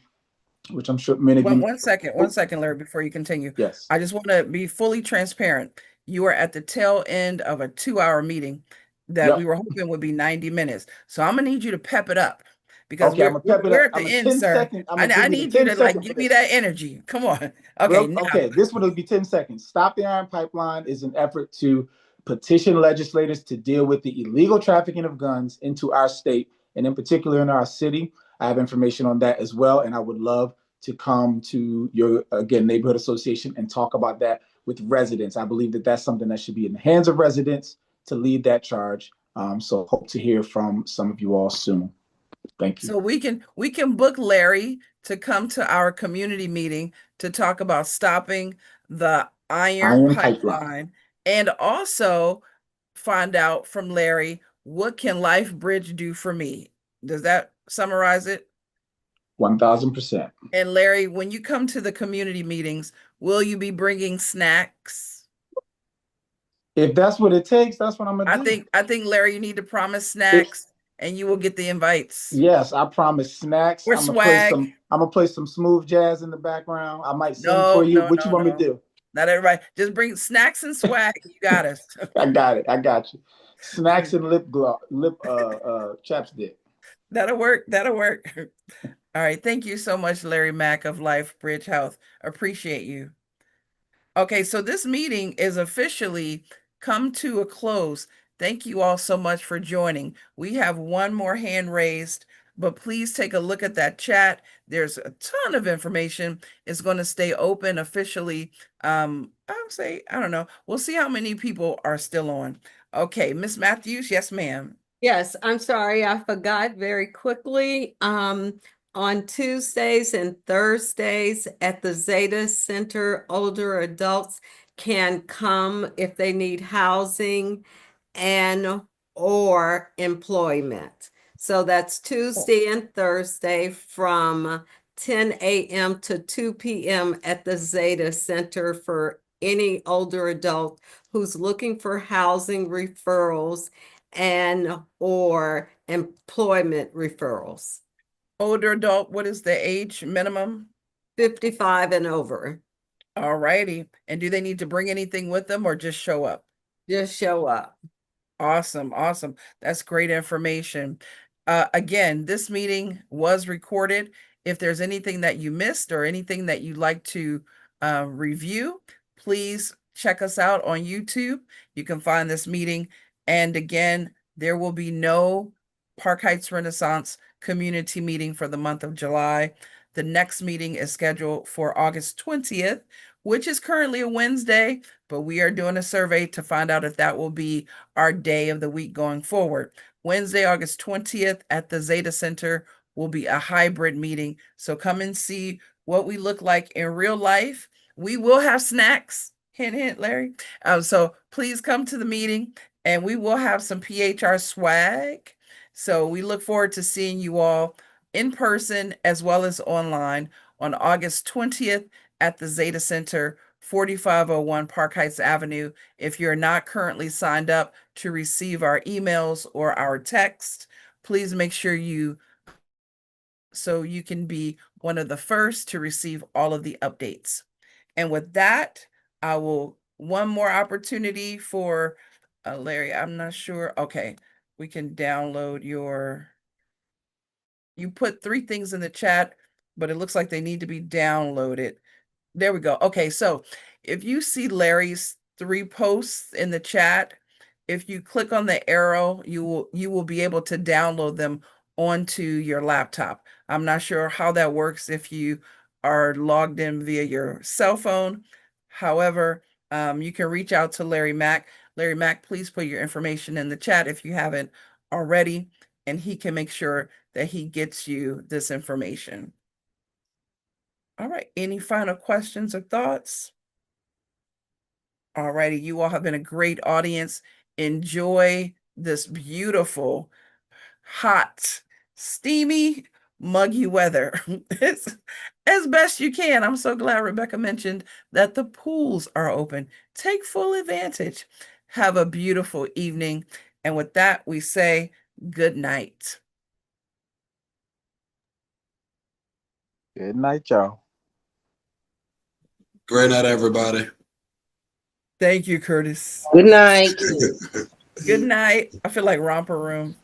which I'm sure many of you. One second, Larry, before you continue. Yes. I just want to be fully transparent. You are at the tail end of a 2-hour meeting that we were hoping would be 90 minutes. So I'm gonna need you to pep it up because okay, we're at the end, sir. I need you to give me that energy. Come on. Okay. Okay, this one will be 10 seconds. Stop the Iron Pipeline is an effort to petition legislators to deal with the illegal trafficking of guns into our state and in particular in our city. I have information on that as well, and I would love to come to your, again, neighborhood association and talk about that with residents. I believe that that's something that should be in the hands of residents to lead that charge. So hope to hear from some of you all soon. Thank you. So we can book Larry to come to our community meeting to talk about stopping the iron pipeline and also find out from Larry, what can LifeBridge do for me? Does that summarize it? 1000%. And Larry, when you come to the community meetings, will you be bringing snacks? If that's what it takes, that's what I'm gonna do. I think Larry, you need to promise snacks, and you will get the invites. Yes, I promise snacks. Or I'm swag. gonna play some smooth jazz in the background. I might sing for you. What you want me to do? Not everybody. Just bring snacks and swag. You got us. I got it. I got you. Snacks and lip chapstick. That'll work. All right. Thank you so much, Larry Mack of LifeBridge Health. Appreciate you. Okay, so this meeting is officially come to a close. Thank you all so much for joining. We have one more hand raised, but please take a look at that chat. There's a ton of information. It's going to stay open officially. I would say, I don't know. We'll see how many people are still on. Okay, Miss Matthews. Yes, ma'am. Yes, I'm sorry, I forgot very quickly. On Tuesdays and Thursdays at the Zeta Center, older adults can come if they need housing and or employment. So that's Tuesday and Thursday from 10 a.m. to 2 p.m. at the Zeta Center for any older adult who's looking for housing referrals and or employment referrals. Older adult, what is the age minimum? 55 and over. All righty. And do they need to bring anything with them or just show up? Just show up. Awesome, awesome. That's great information. Again, this meeting was recorded. If there's anything that you missed or anything that you'd like to review, please check us out on YouTube. You can find this meeting. And again, there will be no Park Heights Renaissance community meeting for the month of July. The next meeting is scheduled for August 20th, which is currently a Wednesday, but we are doing a survey to find out if that will be our day of the week going forward. Wednesday, August 20th at the Zeta Center will be a hybrid meeting. So come and see what we look like in real life. We will have snacks. Hint, hint, Larry. So please come to the meeting and we will have some PHR swag. So we look forward to seeing you all in person as well as online on August 20th at the Zeta Center, 4501 Park Heights Avenue. If you're not currently signed up to receive our emails or our text, please make sure so you can be one of the first to receive all of the updates. And with that, I will one more opportunity for Larry. I'm not sure. Okay, we can download you put 3 things in the chat, but it looks like they need to be downloaded. There we go. Okay, so if you see Larry's 3 posts in the chat, if you click on the arrow, you will be able to download them onto your laptop. I'm not sure how that works if you are logged in via your cell phone. However, you can reach out to Larry Mack. Larry Mack, please put your information in the chat if you haven't already, and he can make sure that he gets you this information. All right, any final questions or thoughts? All righty, you all have been a great audience. Enjoy this beautiful, hot, steamy, muggy weather as best you can. I'm so glad Rebecca mentioned that the pools are open. Take full advantage. Have a beautiful evening. And with that, we say good night. Good night, y'all. Great night, everybody. Thank you, Curtis. Good night. Good night. I feel like romper room.